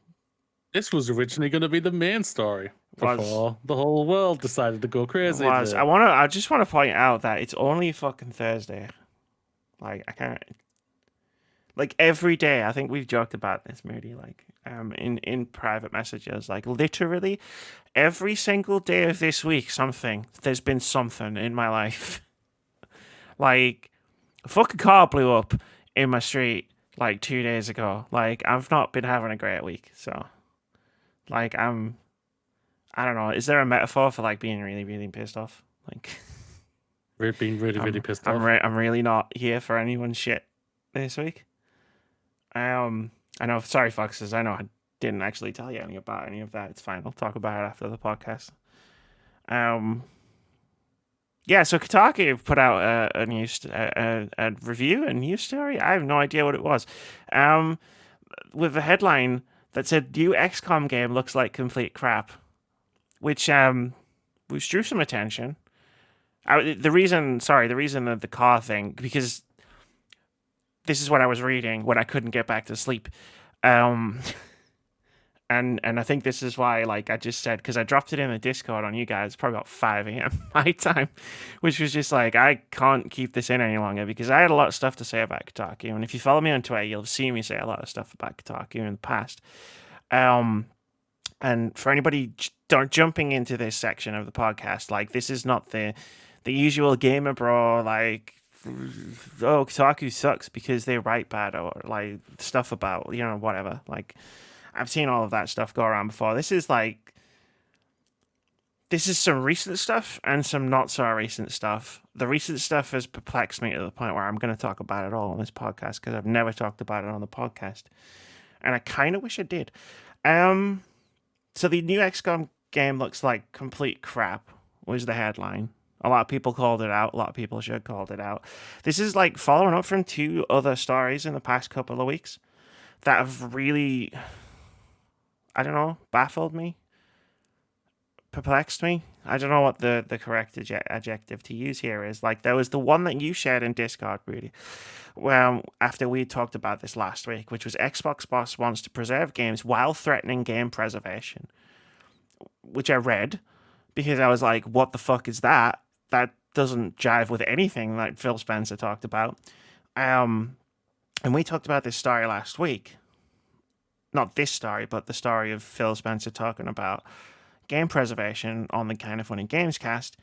This was originally going to be the main story before the whole world decided to go crazy. I just want to point out that it's only fucking Thursday. Like I can't. Like every day, I think we've joked about this, Moody. Like, in private messages, like literally every single day of this week, there's been something in my life. Like, a fucking car blew up in my street like 2 days ago. Like, I've not been having a great week, so like I don't know. Is there a metaphor for like being really, really pissed off? Like, being really, really pissed off. I'm really not here for anyone's shit this week. I know. Sorry, Foxes. I know I didn't actually tell you anything about any of that. It's fine. I'll talk about it after the podcast. Yeah. So Kotaku put out a review, a news story. I have no idea what it was. With a headline that said "New XCOM game looks like complete crap," which drew some attention. The reason of the car thing, because this is what I was reading when I couldn't get back to sleep. And I think this is why, like I just said, because I dropped it in the Discord on you guys probably about 5 a.m. my time, which was just like, I can't keep this in any longer because I had a lot of stuff to say about Kotaku. And if you follow me on Twitter, you'll see me say a lot of stuff about Kotaku in the past. And for anybody jumping into this section of the podcast, like this is not the usual gamer bro, like, oh, Kotaku sucks because they write bad or like stuff about, whatever. Like, I've seen all of that stuff go around before. This is some recent stuff and some not so recent stuff. The recent stuff has perplexed me to the point where I'm going to talk about it all on this podcast because I've never talked about it on the podcast. And I kind of wish I did. So the new XCOM game looks like complete crap was the headline. A lot of people called it out. A lot of people should have called it out. This is like following up from 2 other stories in the past couple of weeks that have really, I don't know, baffled me, perplexed me. I don't know what the correct adjective to use here is. Like, there was the one that you shared in Discord, really, well, after we talked about this last week, which was Xbox boss wants to preserve games while threatening game preservation, which I read because I was like, what the fuck is that? That doesn't jive with anything that Phil Spencer talked about. And we talked about this story last week. Not this story, but the story of Phil Spencer talking about game preservation on the Kind of Funny Games cast,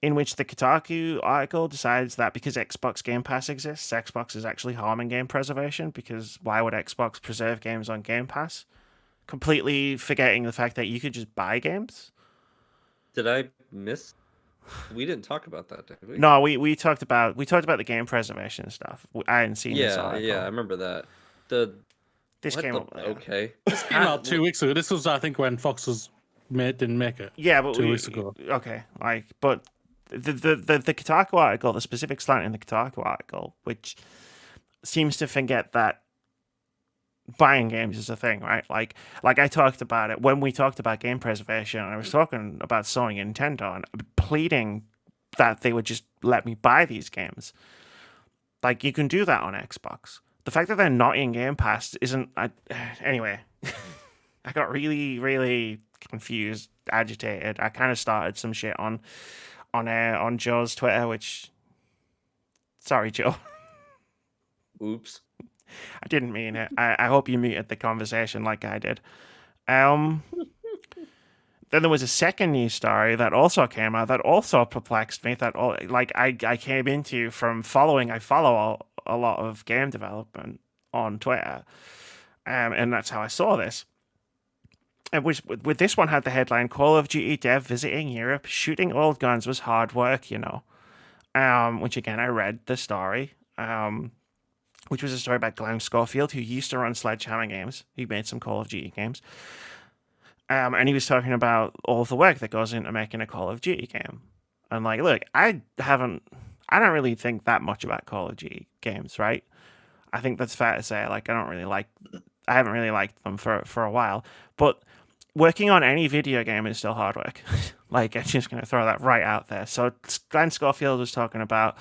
in which the Kotaku article decides that because Xbox Game Pass exists, Xbox is actually harming game preservation, because why would Xbox preserve games on Game Pass? Completely forgetting the fact that you could just buy games. Did I miss We didn't talk about that, did we? No, we talked about the game preservation stuff. I hadn't seen this article. Yeah, I remember that. This came up. Okay. This came out 2 weeks ago. This was, I think, when Fox didn't make it. Yeah, but 2 weeks ago. Okay, but the Kotaku article, the specific slant in the Kotaku article, which seems to forget that buying games is a thing, right? Like I talked about it when we talked about game preservation. I was talking about Sony and Nintendo and pleading that they would just let me buy these games. Like, you can do that on Xbox. The fact that they're not in Game Pass isn't... anyway, I got really, really confused, agitated. I kind of started some shit on Joe's Twitter, which... Sorry, Joe. Oops. I didn't mean it. I hope you muted the conversation like I did. Then there was a second news story that also came out that also perplexed me. That I came into from following. I follow a lot of game development on Twitter, and that's how I saw this. And with this one had the headline: Call of Duty dev visiting Europe, shooting old guns was hard work, you know. Which again I read the story. Which was a story about Glenn Schofield, who used to run Sledgehammer Games. He made some Call of Duty games. And he was talking about all of the work that goes into making a Call of Duty game. And like, look, I don't really think that much about Call of Duty games, right? I think that's fair to say. Like, I haven't really liked them for a while. But working on any video game is still hard work. Like, I'm just going to throw that right out there. So Glenn Schofield was talking about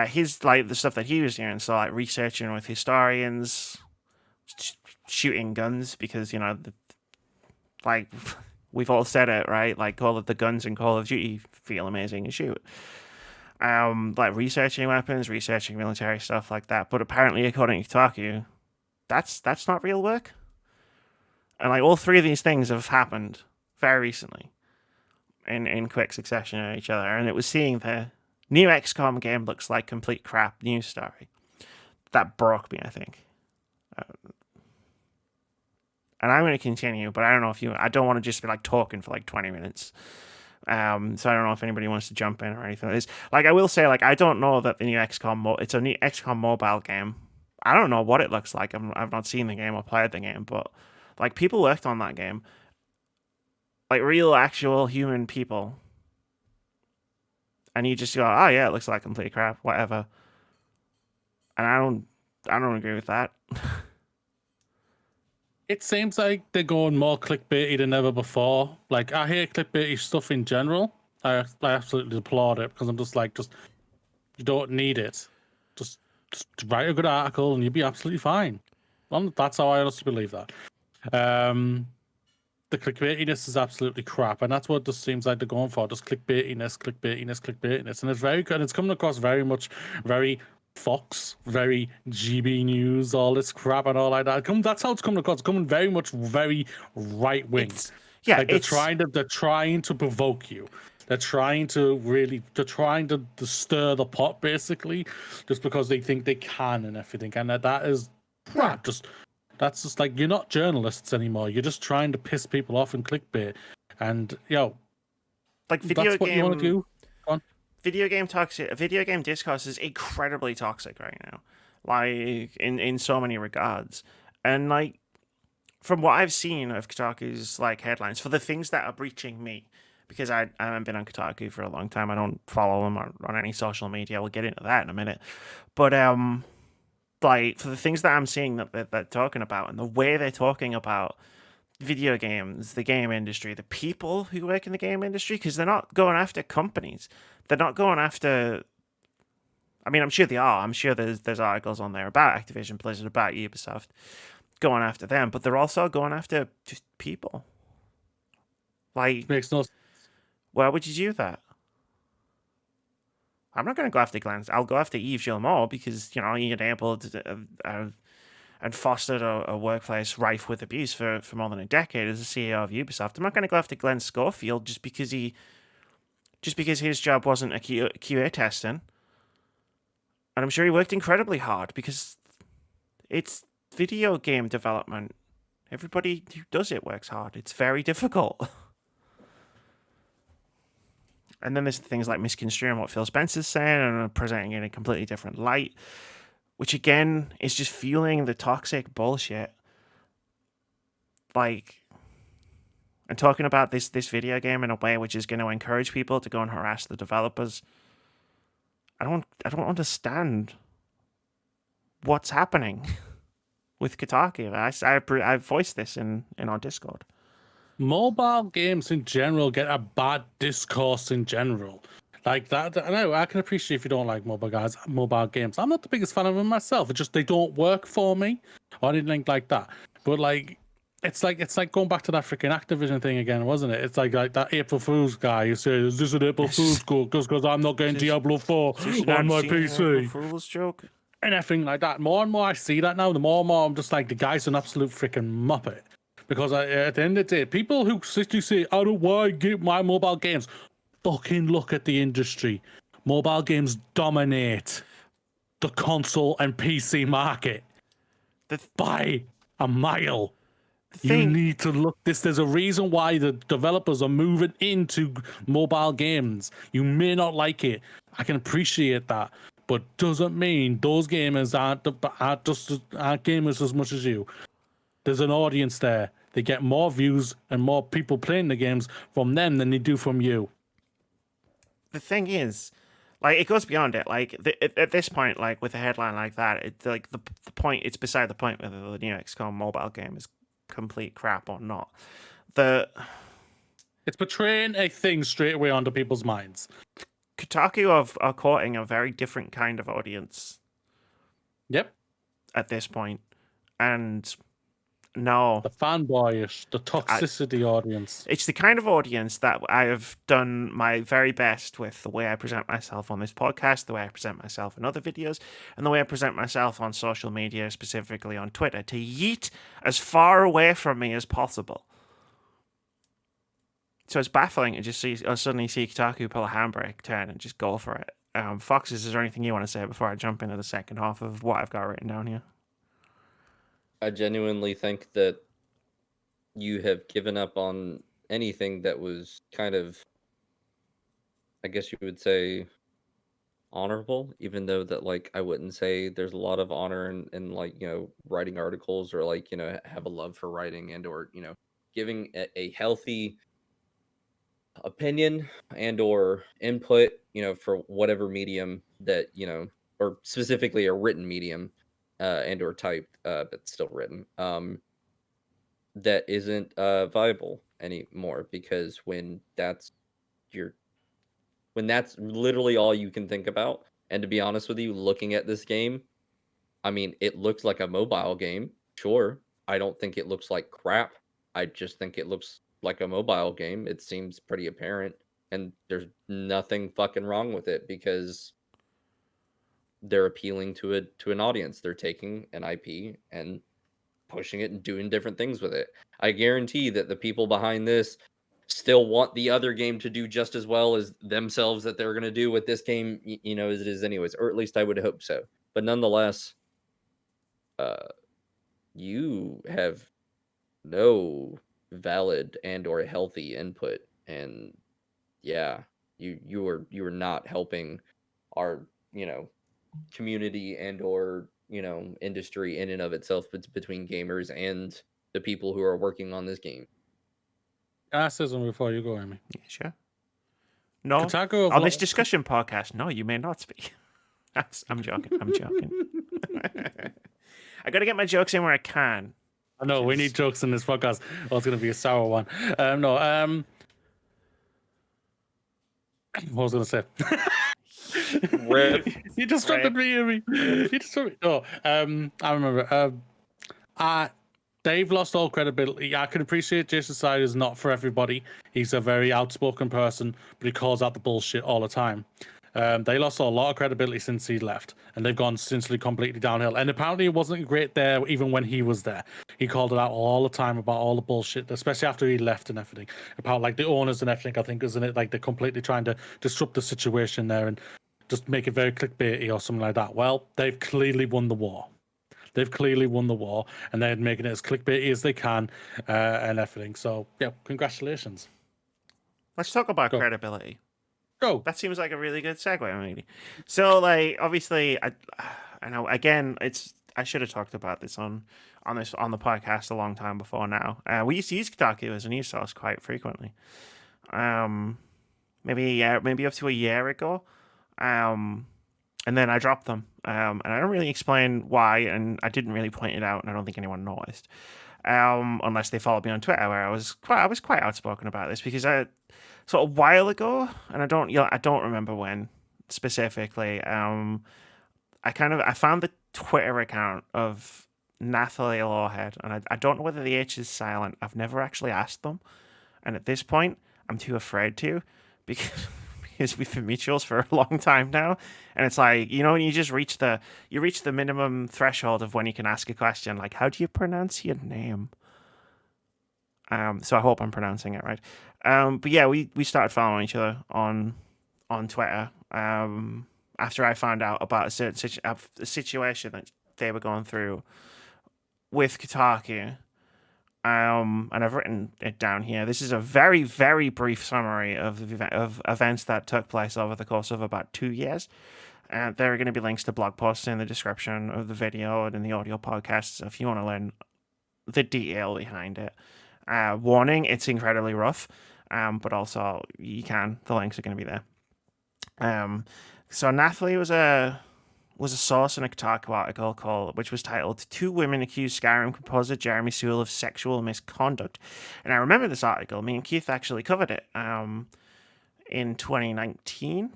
his, like, the stuff that he was doing. So, like, researching with historians, shooting guns, because, you know, like, we've all said it, right? Like, all of the guns in Call of Duty feel amazing to shoot. Like, researching weapons, researching military stuff like that. But apparently, according to Kotaku, that's not real work. And, like, all three of these things have happened very recently in quick succession of each other. And it was seeing the new XCOM game looks like complete crap news story. That broke me, I think. And I'm going to continue, but I don't know I don't want to just be like talking for like 20 minutes. So I don't know if anybody wants to jump in or anything like this. Like, I will say, like, I don't know that the new it's a new XCOM mobile game. I don't know what it looks like. I've not seen the game or played the game, but like, people worked on that game. Like, real, actual human people. And you just go, oh yeah, it looks like complete crap, whatever. And I don't agree with that. It seems like they're going more clickbaity than ever before. Like, I hate clickbaity stuff in general. I absolutely applaud it, because I'm just like, you don't need it. Just write a good article and you'll be absolutely fine. Well, that's how I honestly believe that. The clickbaitiness is absolutely crap, and that's what this seems like they're going for. Just clickbaitiness, and it's very good. It's coming across very Fox, very GB News, all this crap and all like that. That's how it's coming across. It's coming very right wing. Yeah, like they're trying to provoke you. They're trying to stir the pot, basically, just because they think they can and everything. And that is crap. That's just like, you're not journalists anymore. You're just trying to piss people off and clickbait. And like, that's what you want to do. Video game discourse is incredibly toxic right now, like, in so many regards. And like, from what I've seen of Kotaku's like headlines for the things that are breaching me, because I haven't been on Kotaku for a long time. I don't follow them on any social media. We'll get into that in a minute. But like, for the things that I'm seeing that they're talking about, and the way they're talking about video games, the game industry, the people who work in the game industry, because they're not going after companies. They're not going after... I mean, I'm sure they are. I'm sure there's articles on there about Activision, Blizzard, about Ubisoft, going after them, but they're also going after just people. Like... Makes no sense. Why would you do that? I'm not going to go after Glenn. I'll go after Yves Gilmour because, you know, he enabled and fostered a workplace rife with abuse for more than a decade as the CEO of Ubisoft. I'm not going to go after Glenn Schofield just because his job wasn't a QA testing. And I'm sure he worked incredibly hard, because it's video game development. Everybody who does it works hard. It's very difficult. And then there's things like misconstruing what Phil Spencer's saying and presenting it in a completely different light, which again is just fueling the toxic bullshit. Like, and talking about this video game in a way which is going to encourage people to go and harass the developers. I don't understand what's happening with Kotaku. I voiced this in our Discord. Mobile games in general get a bad discourse in general. Like that, I know I can appreciate if you don't like mobile games. I'm not the biggest fan of them myself. It's just they don't work for me or anything like that. But like, it's like going back to that freaking Activision thing again, wasn't it? It's like that April Fool's guy who says, "Is this an April Fool's joke? Because I'm not getting Diablo 4 on my PC." Fool's joke and everything like that. More and more I see that now, the more and more I'm just like, the guy's an absolute freaking muppet. Because at the end of the day, people who say, "I don't want to get my mobile games," fucking look at the industry. Mobile games dominate the console and PC market by a mile. You need to look this. There's a reason why the developers are moving into mobile games. You may not like it. I can appreciate that. But doesn't mean those gamers aren't gamers as much as you. There's an audience there. They get more views and more people playing the games from them than they do from you. The thing is, like, it goes beyond it. Like, at this point, like, with a headline like that, it's like the point. It's beside the point whether the new XCOM mobile game is complete crap or not. It's portraying a thing straight away onto people's minds. Kotaku are courting a very different kind of audience. Yep. At this point, and no, the fanboyish, the toxicity audience. It's the kind of audience that I have done my very best with the way I present myself on this podcast, the way I present myself in other videos, and the way I present myself on social media, specifically on Twitter, to yeet as far away from me as possible. So it's baffling to just suddenly see Kotaku pull a handbrake turn and just go for it. Foxes, is there anything you want to say before I jump into the second half of what I've got written down here? I genuinely think that you have given up on anything that was kind of, I guess you would say, honorable, even though that, like, I wouldn't say there's a lot of honor in like, you know, writing articles or, like, you know, have a love for writing and or, you know, giving a healthy opinion and or input, you know, for whatever medium that, you know, or specifically a written medium and or typed but still written, that isn't viable anymore, because when that's literally all you can think about, and to be honest with you, looking at this game, I mean, it looks like a mobile game, sure. I don't think it looks like crap. I just think it looks like a mobile game. It seems pretty apparent, and there's nothing fucking wrong with it, because they're appealing to an audience. They're taking an IP and pushing it and doing different things with it. I guarantee that the people behind this still want the other game to do just as well as themselves that they're going to do with this game, you know, as it is anyways, or at least I would hope so. But nonetheless, you have no valid and or healthy input, and yeah, you are not helping our, you know, community and or, you know, industry in and of itself. It's between gamers and the people who are working on this game. Can I say something before you go, Amy? Yeah, sure. No, Kotaku on this discussion podcast, no, you may not speak. I'm joking. I'm joking. I got to get my jokes in where I can. I know, we need jokes in this podcast. Oh, it's going to be a sour one. What was I going to say? Rip. You distracted me, Amy. You distracted me. No, I remember. They've lost all credibility. I can appreciate Jason Side is not for everybody. He's a very outspoken person, but he calls out the bullshit all the time. They lost a lot of credibility since he left, and they've gone essentially completely downhill. And apparently it wasn't great there even when he was there. He called it out all the time about all the bullshit, especially after he left and everything. About like the owners and everything, I think, isn't it? Like they're completely trying to disrupt the situation there and just make it very clickbaity or something like that. Well, they've clearly won the war. They've clearly won the war, and they're making it as clickbaity as they can and everything. So, yeah, congratulations. Let's talk about credibility. Go. That seems like a really good segue, maybe. So, like, obviously, I know. Again, I should have talked about this on the podcast a long time before. Now, we used to use Kotaku as a news source quite frequently. Maybe up to a year ago. And then I dropped them. And I don't really explain why, and I didn't really point it out, and I don't think anyone noticed. Unless they followed me on Twitter, where I was quite outspoken about this, because sort of a while ago, and I don't remember when specifically. I found the Twitter account of Nathalie Lawhead, and I don't know whether the H is silent. I've never actually asked them, and at this point, I'm too afraid to, because we've been mutuals for a long time now, and it's like, when you just reach the minimum threshold of when you can ask a question, like, how do you pronounce your name? So I hope I'm pronouncing it right. But yeah, we started following each other on Twitter. After I found out about a certain situation that they were going through with Kotaku. And I've written it down here. This is a very, very brief summary of events that took place over the course of about 2 years. There are going to be links to blog posts in the description of the video and in the audio podcasts if you want to learn the detail behind it. Warning, it's incredibly rough, but also the links are going to be there. So Nathalie was a source in a Kotaku article which was titled "Two Women Accuse Skyrim Composer Jeremy Sewell of Sexual Misconduct." And I remember this article. Me and Keith actually covered it in 2019,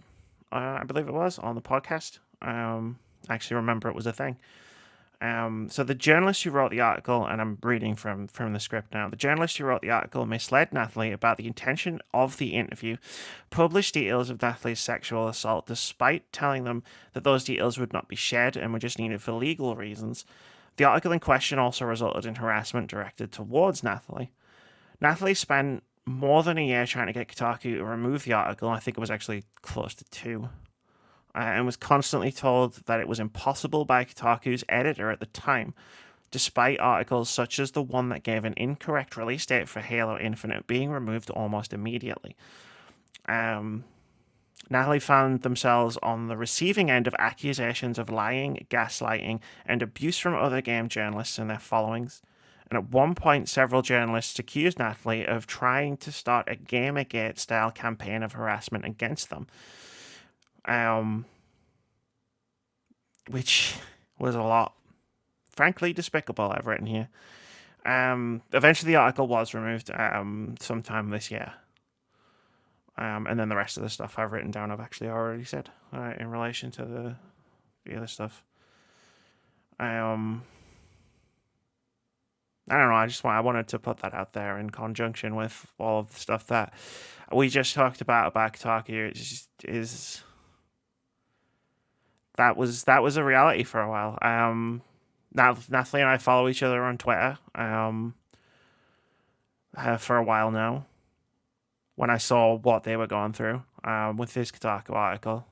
I believe it was, on the podcast. I actually remember it was a thing. So the journalist who wrote the article, and I'm reading from the script now, the journalist who wrote the article misled Nathalie about the intention of the interview, published details of Nathalie's sexual assault despite telling them that those details would not be shared and were just needed for legal reasons. The article in question also resulted in harassment directed towards Nathalie. Nathalie spent more than a year trying to get Kotaku to remove the article, and I think it was actually close to 2. And was constantly told that it was impossible by Kotaku's editor at the time, despite articles such as the one that gave an incorrect release date for Halo Infinite being removed almost immediately. Nathalie found themselves on the receiving end of accusations of lying, gaslighting, and abuse from other game journalists and their followings. And at one point, several journalists accused Nathalie of trying to start a Gamergate-style campaign of harassment against them. Which was a lot, frankly, despicable, I've written here. Eventually the article was removed sometime this year. And then the rest of the stuff I've written down I've actually already said in relation to the other stuff. I don't know, I wanted to put that out there in conjunction with all of the stuff that we just talked about Kotaku. It just is... That was a reality for a while. Nathalie and I follow each other on Twitter for a while now. When I saw what they were going through with this Kotaku article,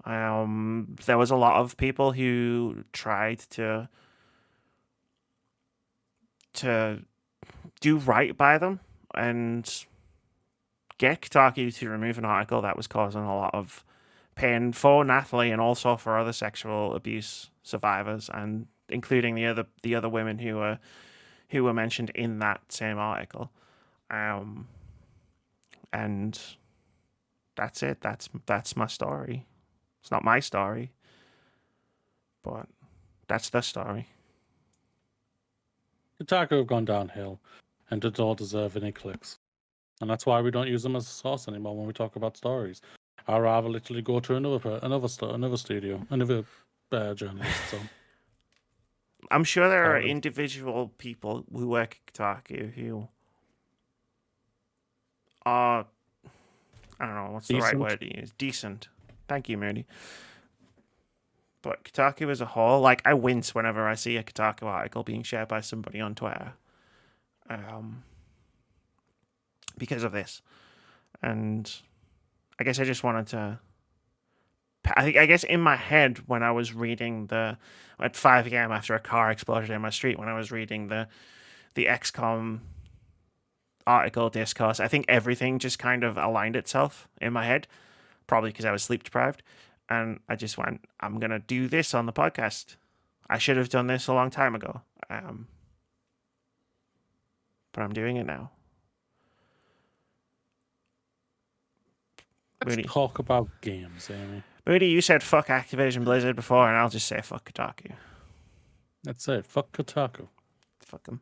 there was a lot of people who tried to do right by them and get Kotaku to remove an article that was causing a lot of pain for Nathalie and also for other sexual abuse survivors, and including the other women who were mentioned in that same article. And that's it. That's my story. It's not my story, but that's the story. Kotaku have gone downhill, and they don't deserve any clicks, and that's why we don't use them as a source anymore when we talk about stories. I'd rather literally go to another studio, another journalist. So I'm sure there are individual people who work at Kotaku who are, I don't know what's the right word to use. Decent. Thank you, Moody. But Kotaku as a whole, like, I wince whenever I see a Kotaku article being shared by somebody on Twitter, because of this. And I guess I just wanted to... I guess in my head, when I was reading at 5 a.m. after a car exploded in my street, when I was reading the XCOM article discourse, I think everything just kind of aligned itself in my head. probably because I was sleep deprived. And I just went, I'm going to do this on the podcast. I should have done this a long time ago. But I'm doing it now. Let's Moody. talk about games, Amy. Moody, you said fuck Activision Blizzard before, and I'll just say fuck Kotaku. That's it. Fuck Kotaku. Fuck them.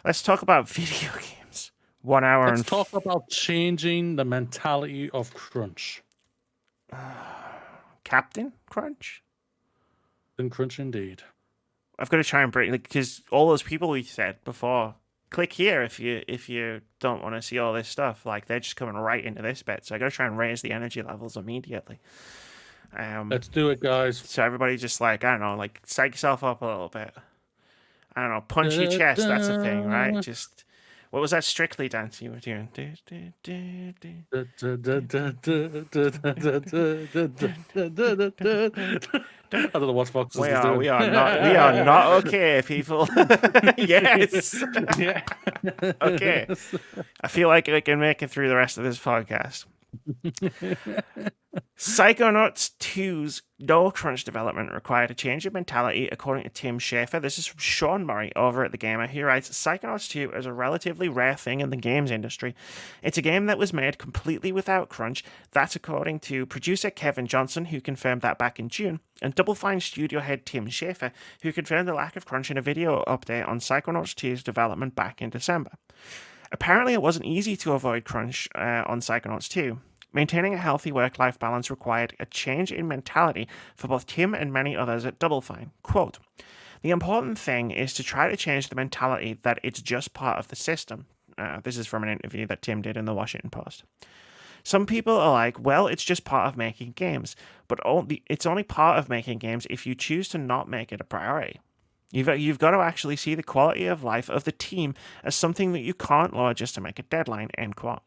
Let's talk about video games. 1 hour Let's and... talk about changing the mentality of crunch. Captain Crunch? And crunch indeed. I've got to try and break, because all those people we said before, click here if you don't want to see all this stuff. Like, they're just coming right into this bit. So I got to try and raise the energy levels immediately. Let's do it, guys. So everybody just like, I don't know, like psych yourself up a little bit. I don't know, punch your chest. That's a thing, right? Just, what was that Strictly dance you were doing? I don't know what Fox is doing. We are not okay, people. Yes. Yeah. Okay. I feel like I can make it through the rest of this podcast. Psychonauts 2's no crunch development required a change of mentality, according to Tim Schafer. This is from Sean Murray over at The Gamer. He writes, Psychonauts 2 is a relatively rare thing in the games industry. It's a game that was made completely without crunch. That's according to producer Kevin Johnson, who confirmed that back in June, and Double Fine studio head Tim Schafer, who confirmed the lack of crunch in a video update on Psychonauts 2's development back in December. Apparently, it wasn't easy to avoid crunch on Psychonauts 2. Maintaining a healthy work-life balance required a change in mentality for both Tim and many others at Double Fine. Quote, the important thing is to try to change the mentality that it's just part of the system. This is from an interview that Tim did in the Washington Post. Some people are like, well, it's just part of making games, but it's only part of making games if you choose to not make it a priority. You've got to actually see the quality of life of the team as something that you can't lower just to make a deadline, end quote.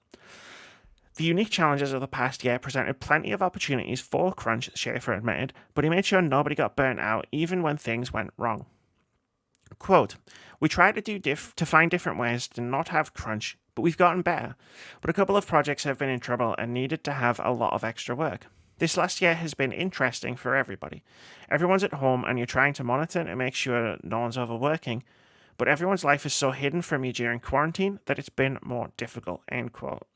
The unique challenges of the past year presented plenty of opportunities for crunch, Schafer admitted, but he made sure nobody got burnt out even when things went wrong. Quote, we tried to find different ways to not have crunch, but we've gotten better. But a couple of projects have been in trouble and needed to have a lot of extra work. This last year has been interesting for everybody. Everyone's at home and you're trying to monitor to make sure no one's overworking, but everyone's life is so hidden from you during quarantine that it's been more difficult, end quote.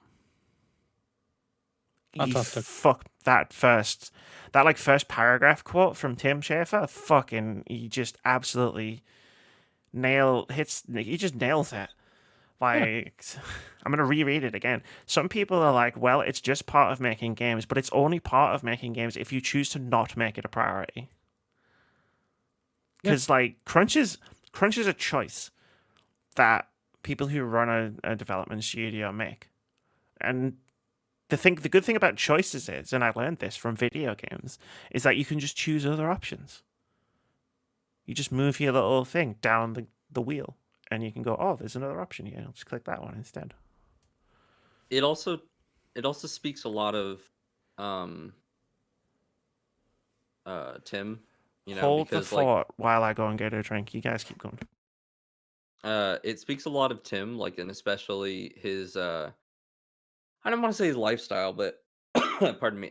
Fantastic. Fuck that first paragraph quote from Tim Schafer. Fucking, he just absolutely nails it. Like, I'm gonna reread it again. Some people are like, well, it's just part of making games, but it's only part of making games if you choose to not make it a priority. Because like crunch is a choice that people who run a development studio make, and the good thing about choices is, and I learned this from video games, is that you can just choose other options. You just move your little thing down the wheel, and you can go, oh, there's another option here. I'll just click that one instead. It also speaks a lot of Tim. Hold because the fort while I go and get a drink. You guys keep going. It speaks a lot of Tim, like, and especially his I don't want to say his lifestyle, but pardon me.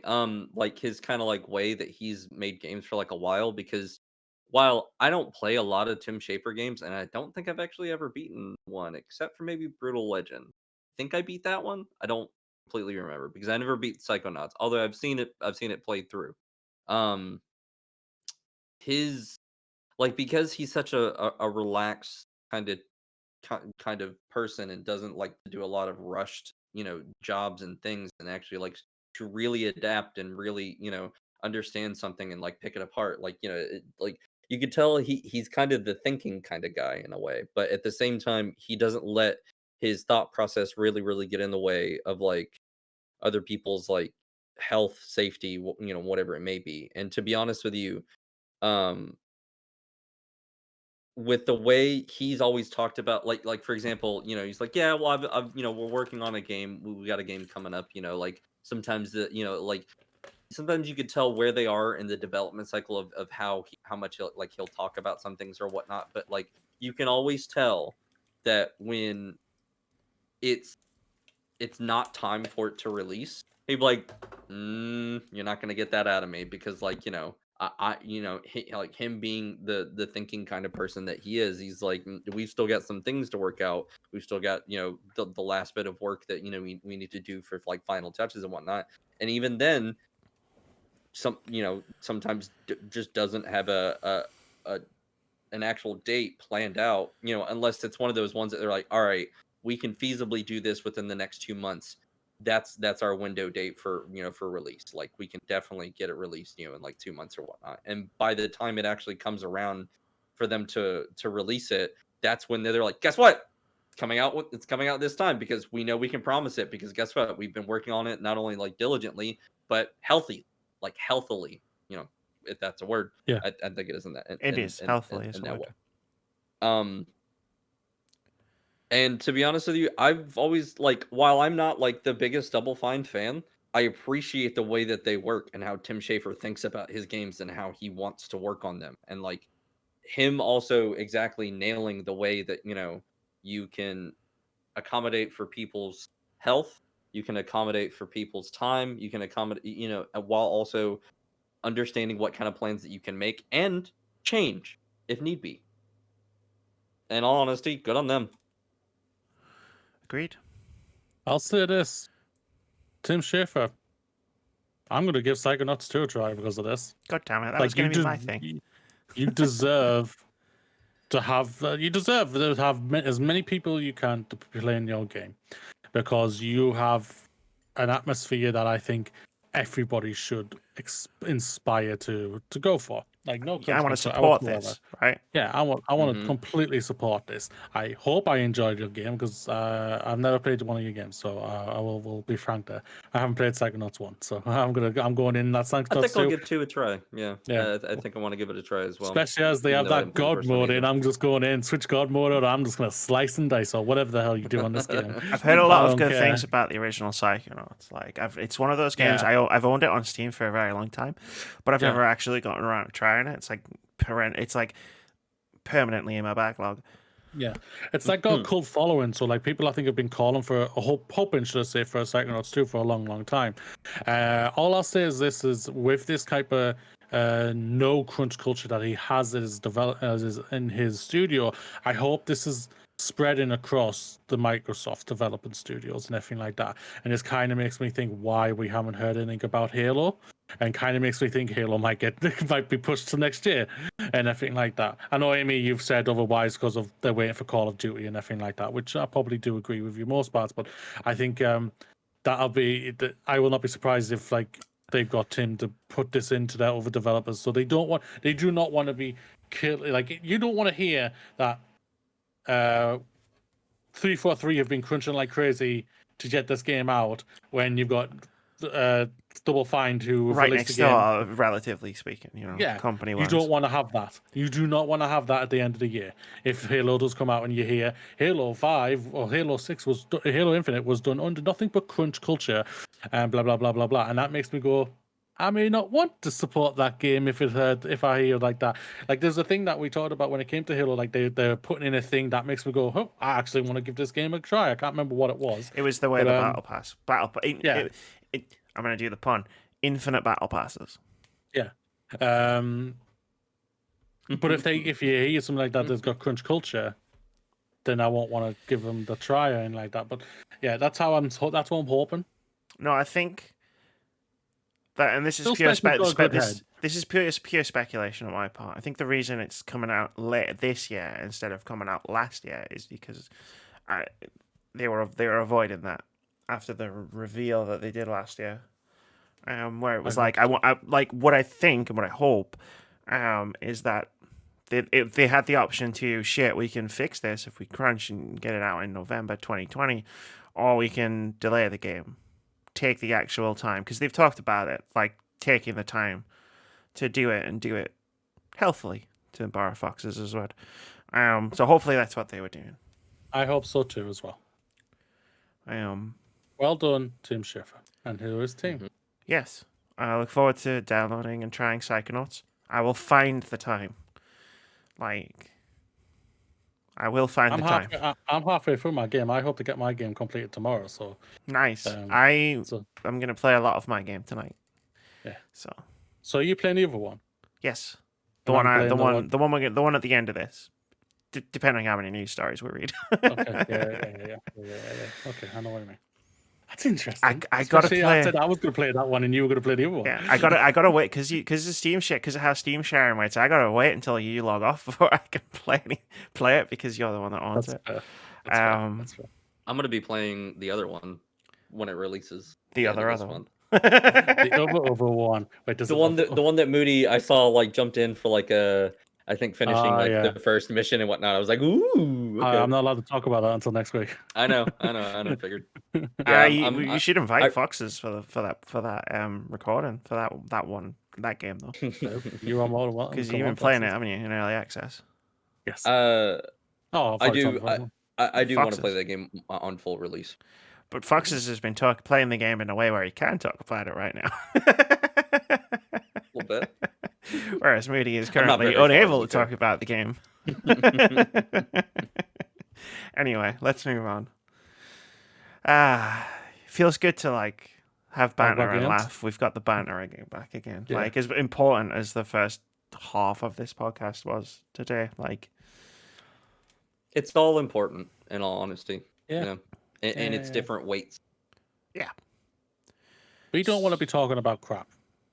Like his kind of like way that he's made games for like a while. Because while I don't play a lot of Tim Schafer games, and I don't think I've actually ever beaten one except for maybe Brutal Legend. I think I beat that one. I don't completely remember because I never beat Psychonauts. Although I've seen it played through. His because he's such a relaxed kind of person and doesn't like to do a lot of rushed jobs and things, and actually like to really adapt and really understand something and like pick it apart, like you could tell he's kind of the thinking kind of guy in a way, but at the same time he doesn't let his thought process really get in the way of like other people's like health, safety, whatever it may be. And to be honest with you, um with the way he's always talked about, like for example, he's like, yeah, well, I've we're working on a game. We got a game coming up. Like sometimes sometimes you could tell where they are in the development cycle of how much he'll talk about some things or whatnot. But like you can always tell that when it's not time for it to release, he'd be like, You're not gonna get that out of me because, like, like him being the thinking kind of person that he is, he's like, we've still got some things to work out. We've still got, the last bit of work that we need to do for like final touches and whatnot. And even then, sometimes just doesn't have a an actual date planned out. Unless it's one of those ones that they're like, all right, we can feasibly do this within the next 2 months. That's our window date for for release. Like we can definitely get it released in like 2 months or whatnot. And by the time it actually comes around for them to release it, that's when they're like, guess what, it's coming out this time because we know we can promise it, because guess what, we've been working on it not only like diligently but healthily, if that's a word. Yeah, I think it is in that. It is healthily in that way. And to be honest with you, I've always, like, while I'm not like the biggest Double Fine fan, I appreciate the way that they work and how Tim Schafer thinks about his games and how he wants to work on them. And like him also exactly nailing the way that, you can accommodate for people's health, you can accommodate for people's time, you can accommodate, while also understanding what kind of plans that you can make and change if need be. In all honesty, good on them. Agreed. I'll say this. Tim Schafer, I'm going to give Psychonauts 2 a try because of this. God damn it, that was going to be my thing. You deserve to have as many people you can to play in your game, because you have an atmosphere that I think everybody should inspire to go for. Like, no, I want to support this, right? Yeah, I want to completely support this. I hope I enjoyed your game, because I've never played one of your games, so I will be frank there. I haven't played Psychonauts 1, so I'm going in that Psychonauts 2. I think I'll give 2 a try. Yeah. I think I want to give it a try as well. Especially as they have that God mode in. I'm just going in, switch God mode, or I'm just going to slice and dice, or whatever the hell you do on this game. I've heard a lot of good things about the original Psychonauts. Like, it's one of those games. I've owned it on Steam for a very long time, but I've never actually gotten around to trying it. It's like permanently in my backlog. Yeah, it's like got a cult following. So like people I think have been calling for hoping, should I say, for a Psychonauts 2 for a long time. All I'll say is this: is with this type of no crunch culture that he has in his studio, I hope this is spreading across the Microsoft development studios and everything like that. And this kind of makes me think why we haven't heard anything about Halo, and kind of makes me think Halo might be pushed to next year and everything like that. I know, Amy, you've said otherwise because of they're waiting for Call of Duty and everything like that, which I probably do agree with you most parts. But I think that'll be. I will not be surprised if like they've got Tim to put this into their other developers. So they do not want to be killed. Like, you don't want to hear that 343 have been crunching like crazy to get this game out when you've got Double Fine who right released next the game. door, relatively speaking, company wise. You don't want to have that. You do not want to have that at the end of the year. If Halo does come out and you hear Halo 5 or Halo 6 Halo Infinite was done under nothing but crunch culture and blah blah blah blah blah, and that makes me go, I may not want to support that game if I hear like that. Like, there's a thing that we talked about when it came to Halo. Like, they're putting in a thing that makes me go, oh, I actually want to give this game a try. I can't remember what it was. It was the way the Battle Pass. I'm going to do the pun. Infinite Battle Passes. Yeah. But if you hear something like that that's got crunch culture, then I won't want to give them the try or anything like that. But yeah, that's what I'm hoping. No, I think that, and this is pure speculation on my part. I think the reason it's coming out later this year instead of coming out last year is because they were avoiding that after the reveal that they did last year, where it was like what I think and what I hope is that they had the option to we can fix this if we crunch and get it out in November 2020, or we can delay the game, take the actual time, because they've talked about it, like taking the time to do it and do it healthily, to borrow Fox's word. So hopefully that's what they were doing. I hope so too as well. Well done, Tim Schafer, and his team. Yes, I look forward to downloading and trying Psychonauts. I will find the time. Like, I will find the time. I'm halfway through my game. I hope to get my game completed tomorrow. So nice. So, I'm gonna play a lot of my game tonight. Yeah. So are you playing the other one? Yes. The one at the one at the end of this. Depending on how many news stories we read. Okay. Yeah. Okay, I know what you mean. That's interesting. I gotta play. I said I was gonna play that one, and you were gonna play the other one. Yeah, I gotta wait because of Steam shit, because of how Steam sharing works. I gotta wait until you log off before I can play it because you're the one that owns it. Fair. That's fair. I'm gonna be playing the other one when it releases. The other one. The other one. Wait, the one that Moody I saw like jumped in for like I think finishing the first mission and whatnot. I was like, ooh. Okay. I'm not allowed to talk about that until next week. I know. Figured. Yeah, you should invite Foxes for that recording for that game though. You are more than welcome. Because you've been playing it, haven't you, in early access? Yes. I do. I do want to play that game on full release. But Foxes has been playing the game in a way where he can talk about it right now. A little bit. Whereas Moody is currently unable to talk about the game. Anyway, let's move on. Feels good to like have banter and laugh. We've got the banter back again. Yeah. Like as important as the first half of this podcast was today. Like it's all important in all honesty. Yeah. You know? And it's different weights. Yeah. We don't want to be talking about crap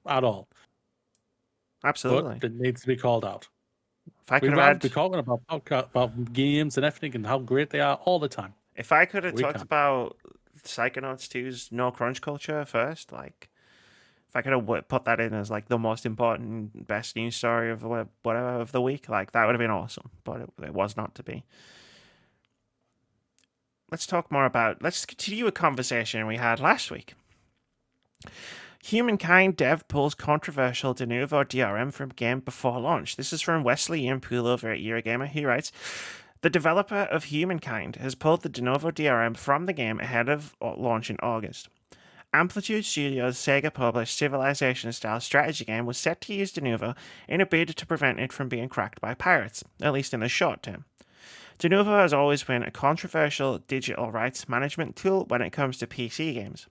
at all. Absolutely. But it needs to be called out. We'd rather be talking about games and everything and how great they are all the time. If I could have talked about Psychonauts 2's no crunch culture first, like if I could have put that in as like the most important, best news story of the week, like that would have been awesome. But it was not to be. Let's continue a conversation we had last week. Humankind dev pulls controversial Denuvo DRM from game before launch. This is from Wesley Ian Poole over at Eurogamer. He writes, the developer of Humankind has pulled the Denuvo DRM from the game ahead of launch in August. Amplitude Studios' Sega-published Civilization-style strategy game was set to use Denuvo in a bid to prevent it from being cracked by pirates, at least in the short term. Denuvo has always been a controversial digital rights management tool when it comes to PC games.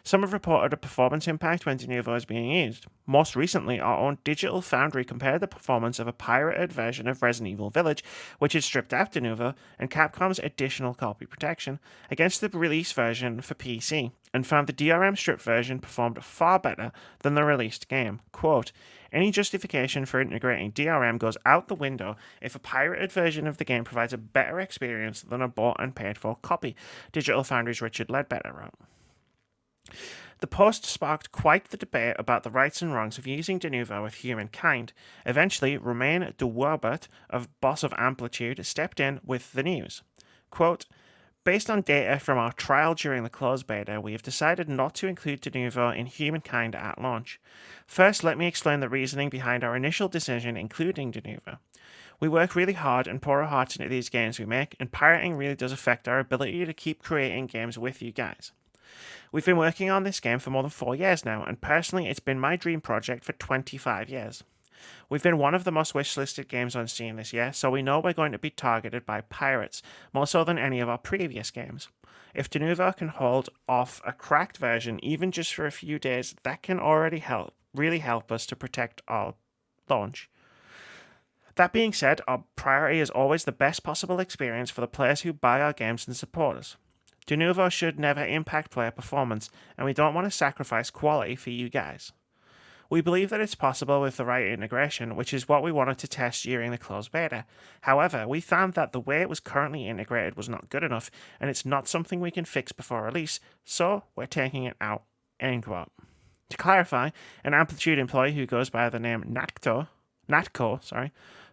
Some have reported a performance impact when Denuvo is being used. Most recently, our own Digital Foundry compared the performance of a pirated version of Resident Evil Village, which had stripped out Denuvo, and Capcom's additional copy protection, against the release version for PC, and found the DRM stripped version performed far better than the released game. Quote, any justification for integrating DRM goes out the window if a pirated version of the game provides a better experience than a bought and paid for copy, Digital Foundry's Richard Ledbetter wrote. The post sparked quite the debate about the rights and wrongs of using Denuvo with Humankind. Eventually, Romain de Warbert, boss of Amplitude, stepped in with the news. Quote, based on data from our trial during the closed beta, we have decided not to include Denuvo in Humankind at launch. First, let me explain the reasoning behind our initial decision including Denuvo. We work really hard and pour our hearts into these games we make, and pirating really does affect our ability to keep creating games with you guys. We've been working on this game for more than 4 years now, and personally it's been my dream project for 25 years. We've been one of the most wishlisted games on Steam this year, so we know we're going to be targeted by pirates, more so than any of our previous games. If Denuvo can hold off a cracked version even just for a few days, that can already really help us to protect our launch. That being said, our priority is always the best possible experience for the players who buy our games and support us. Denuvo should never impact player performance, and we don't want to sacrifice quality for you guys. We believe that it's possible with the right integration, which is what we wanted to test during the closed beta. However, we found that the way it was currently integrated was not good enough, and it's not something we can fix before release, so we're taking it out. End quote. To clarify, an Amplitude employee who goes by the name Natco,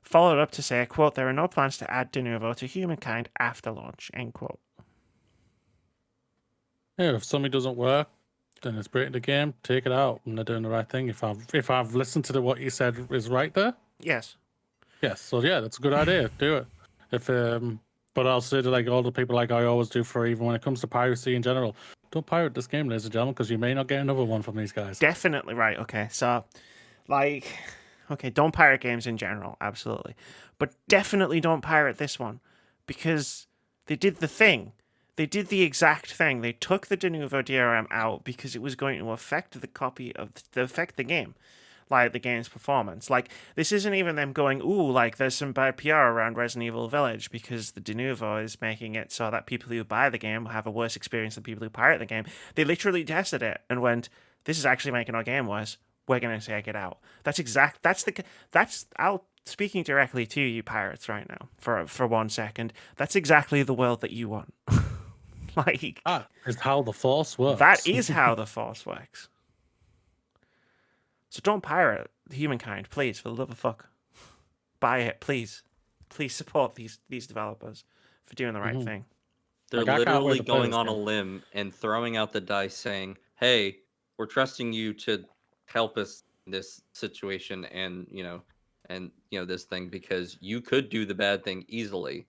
followed up to say, quote, there are no plans to add Denuvo to Humankind after launch, end quote. Yeah, if something doesn't work, then it's breaking the game. Take it out, and they're doing the right thing. If I've listened to what you said is right there. Yes. Yes. So yeah, that's a good idea. Do it. But I'll say to like all the people, like I always do for even when it comes to piracy in general, don't pirate this game, ladies and gentlemen, because you may not get another one from these guys. Definitely right. Okay, so don't pirate games in general, absolutely, but definitely don't pirate this one. because they did the thing. They did the exact thing. They took the Denuvo DRM out because it was going to affect the game, like the game's performance. Like, this isn't even them going, ooh, like there's some bad PR around Resident Evil Village because the Denuvo is making it so that people who buy the game have a worse experience than people who pirate the game. They literally tested it and went, this is actually making our game worse. We're gonna take it out. Speaking directly to you pirates right now for 1 second. That's exactly the world that you want. Like, that is how the Force works. That is how the Force works. So don't pirate Humankind, please, for the love of fuck. Buy it, please. Please support these developers for doing the right thing. They're literally going on a limb and throwing out the dice saying, hey, we're trusting you to help us in this situation and this thing, because you could do the bad thing easily,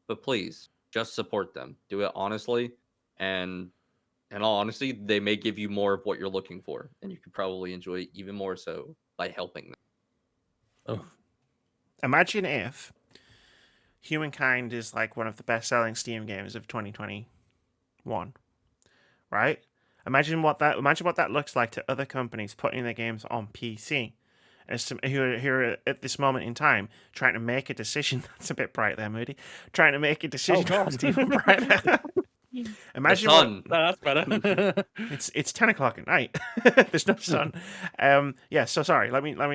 but please just support them. Do it honestly, and in all honesty, they may give you more of what you're looking for, and you could probably enjoy it even more so by helping them. Oh. Imagine if Humankind is like one of the best-selling Steam games of 2021, right? Imagine what that looks like to other companies putting their games on PC. Who are at this moment in time trying to make a decision. That's a bit bright there, Moody. Trying to make a decision. Oh, that's even brighter. Imagine that's better. It's 10 o'clock at night. There's no sun. Yeah. So sorry. Let me try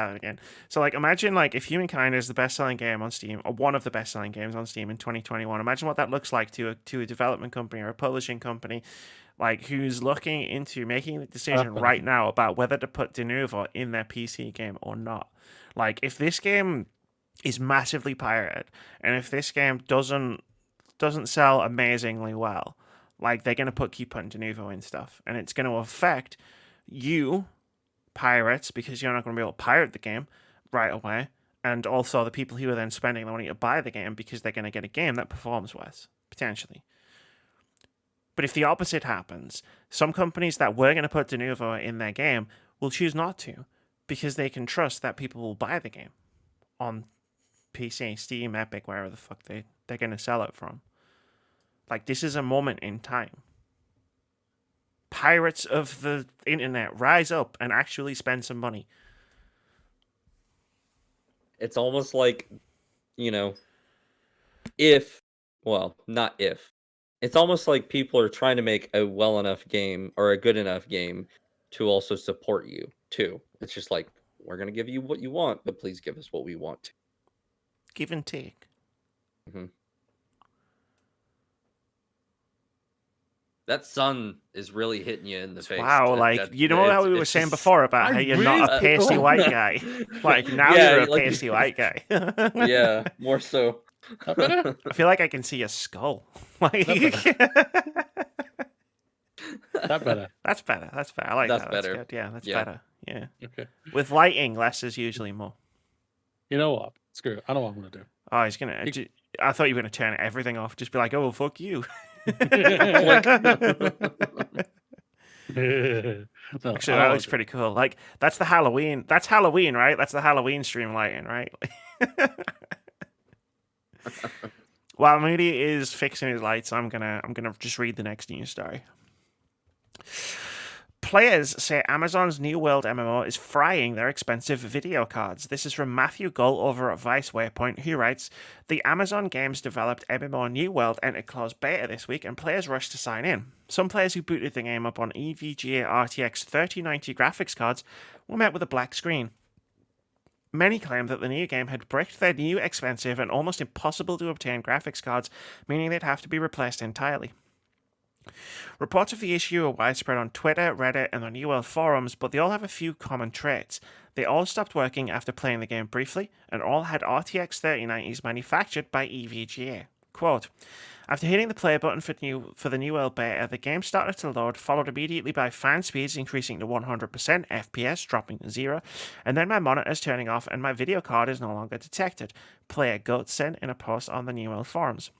that again. So like, imagine like if Humankind is the best-selling game on Steam, or one of the best-selling games on Steam in 2021. Imagine what that looks like to a development company or a publishing company, like who's looking into making the decision right now about whether to put Denuvo in their PC game or not. Like, if this game is massively pirated, and if this game doesn't sell amazingly well, like they're gonna keep putting Denuvo in stuff, and it's gonna affect you pirates because you're not gonna be able to pirate the game right away, and also the people who are then spending the money to buy the game because they're gonna get a game that performs worse potentially. But if the opposite happens, some companies that were going to put Denuvo in their game will choose not to because they can trust that people will buy the game on PC, Steam, Epic, wherever the fuck they're going to sell it from. Like, this is a moment in time. Pirates of the internet, rise up and actually spend some money. It's almost like, not if. It's almost like people are trying to make a well enough game or a good enough game to also support you too. It's just like, we're going to give you what you want, but please give us what we want. Give and take. Mm-hmm. That sun is really hitting you in the face. Wow, how we were saying before about how you're not a pasty white guy. Like, now you're a pasty white guy. Yeah, more so. I feel like I can see a skull. Like, That's better. That's better. I like that's that. Better. That's good. Yeah, that's better. Yeah. Okay. With lighting, less is usually more. You know what? Screw it. I know what I'm gonna do. Oh, he's gonna. I thought you were gonna turn everything off. Just be like, oh, fuck you. No, Actually, that looks pretty cool. Like, that's the Halloween. That's Halloween, right? That's the Halloween stream lighting, right? While Moody is fixing his lights, I'm gonna just read the next news story. Players say Amazon's New World MMO is frying their expensive video cards. This is from Matthew Gull over at Vice Waypoint, who writes, the Amazon Games developed MMO New World entered closed beta this week, and players rushed to sign in. Some players who booted the game up on EVGA RTX 3090 graphics cards were met with a black screen. Many claimed that the new game had bricked their new, expensive, and almost impossible to obtain graphics cards, meaning they'd have to be replaced entirely. Reports of the issue are widespread on Twitter, Reddit, and the New World forums, but they all have a few common traits. They all stopped working after playing the game briefly, and all had RTX 3090s manufactured by EVGA. Quote, after hitting the play button for the New World beta, the game started to load, followed immediately by fan speeds increasing to 100%, FPS dropping to 0, and then my monitors turning off and my video card is no longer detected. Player Goat said in a post on the New World forums.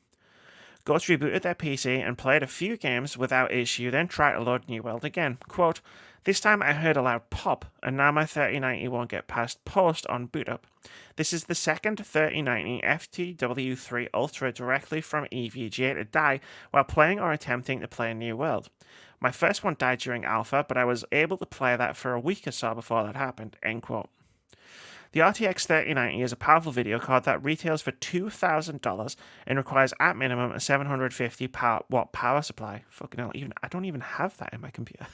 Goats rebooted their PC and played a few games without issue, then tried to load New World again. Quote, This time I heard a loud pop, and now my 3090 won't get past post on boot up. This is the second 3090 FTW3 Ultra directly from EVGA to die while playing or attempting to play a new world. My first one died during alpha, but I was able to play that for a week or so before that happened. End quote. The RTX 3090 is a powerful video card that retails for $2,000 and requires at minimum a 750 watt power supply. Fucking hell, I don't even have that in my computer.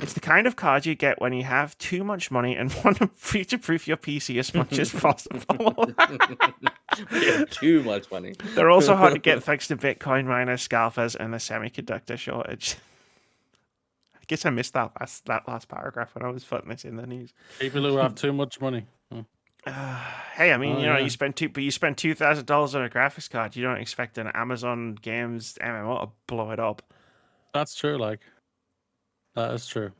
It's the kind of card you get when you have too much money and want to future-proof your PC as much as possible. Yeah, too much money. They're also hard to get thanks to Bitcoin miners, scalpers, and the semiconductor shortage. I guess I missed that last paragraph when I was putting this in the news. People who have too much money. Hey, I mean, you spend $2,000 on a graphics card. You don't expect an Amazon Games MMO to blow it up. That's true. That is true.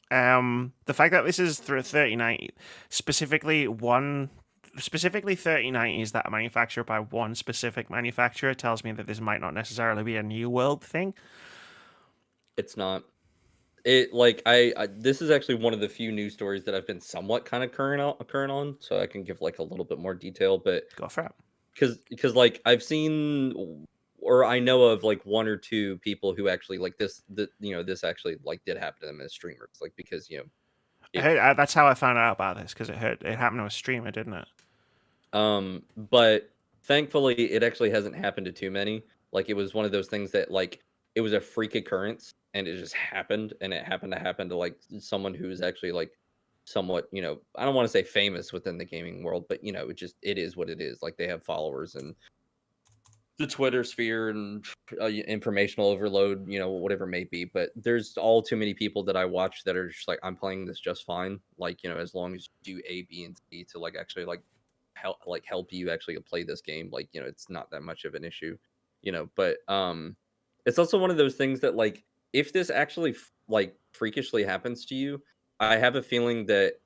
The fact that this is through a 3090, specifically 3090s that are manufactured by one specific manufacturer, tells me that this might not necessarily be a new world thing. It's not. This is actually one of the few news stories that I've been somewhat kind of current on, so I can give like a little bit more detail. But go for it. Because like I've seen, or I know of like one or two people who actually like this actually like did happen to them as streamers, like because that's how I found out about this, because it happened to a streamer, didn't it? But thankfully it actually hasn't happened to too many. Like it was one of those things that like it was a freak occurrence and it just happened, and it happened to happen to like someone who is actually like somewhat, I don't want to say famous within the gaming world, but it is what it is. Like they have followers and the Twitter sphere and informational overload, whatever it may be. But there's all too many people that I watch that are just like, I'm playing this just fine. Like, as long as you do A, B, and C to like actually like help you actually play this game, like, it's not that much of an issue, but it's also one of those things that like, if this actually like freakishly happens to you, I have a feeling that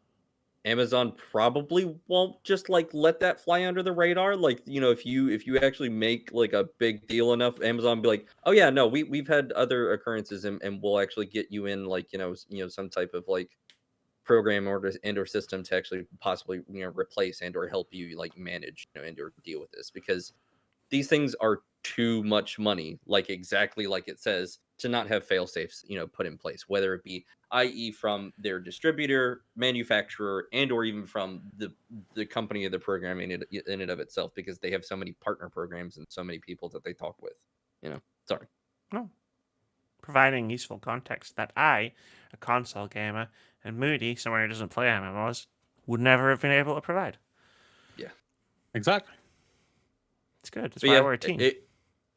Amazon probably won't just like let that fly under the radar. Like, if you actually make like a big deal enough, Amazon will be like, oh yeah, no, we've had other occurrences and we'll actually get you in like, some type of like program or system to actually possibly, replace and or help you like manage, and or deal with this, because these things are too much money, like exactly like it says, to not have fail safes, put in place, whether it be i.e. from their distributor, manufacturer, and or even from the company of the program in and of itself, because they have so many partner programs and so many people that they talk with. Sorry. No. Providing useful context that I, a console gamer, and Moody, someone who doesn't play MMOs, would never have been able to provide. Yeah. Exactly. It's good. That's why we're a team.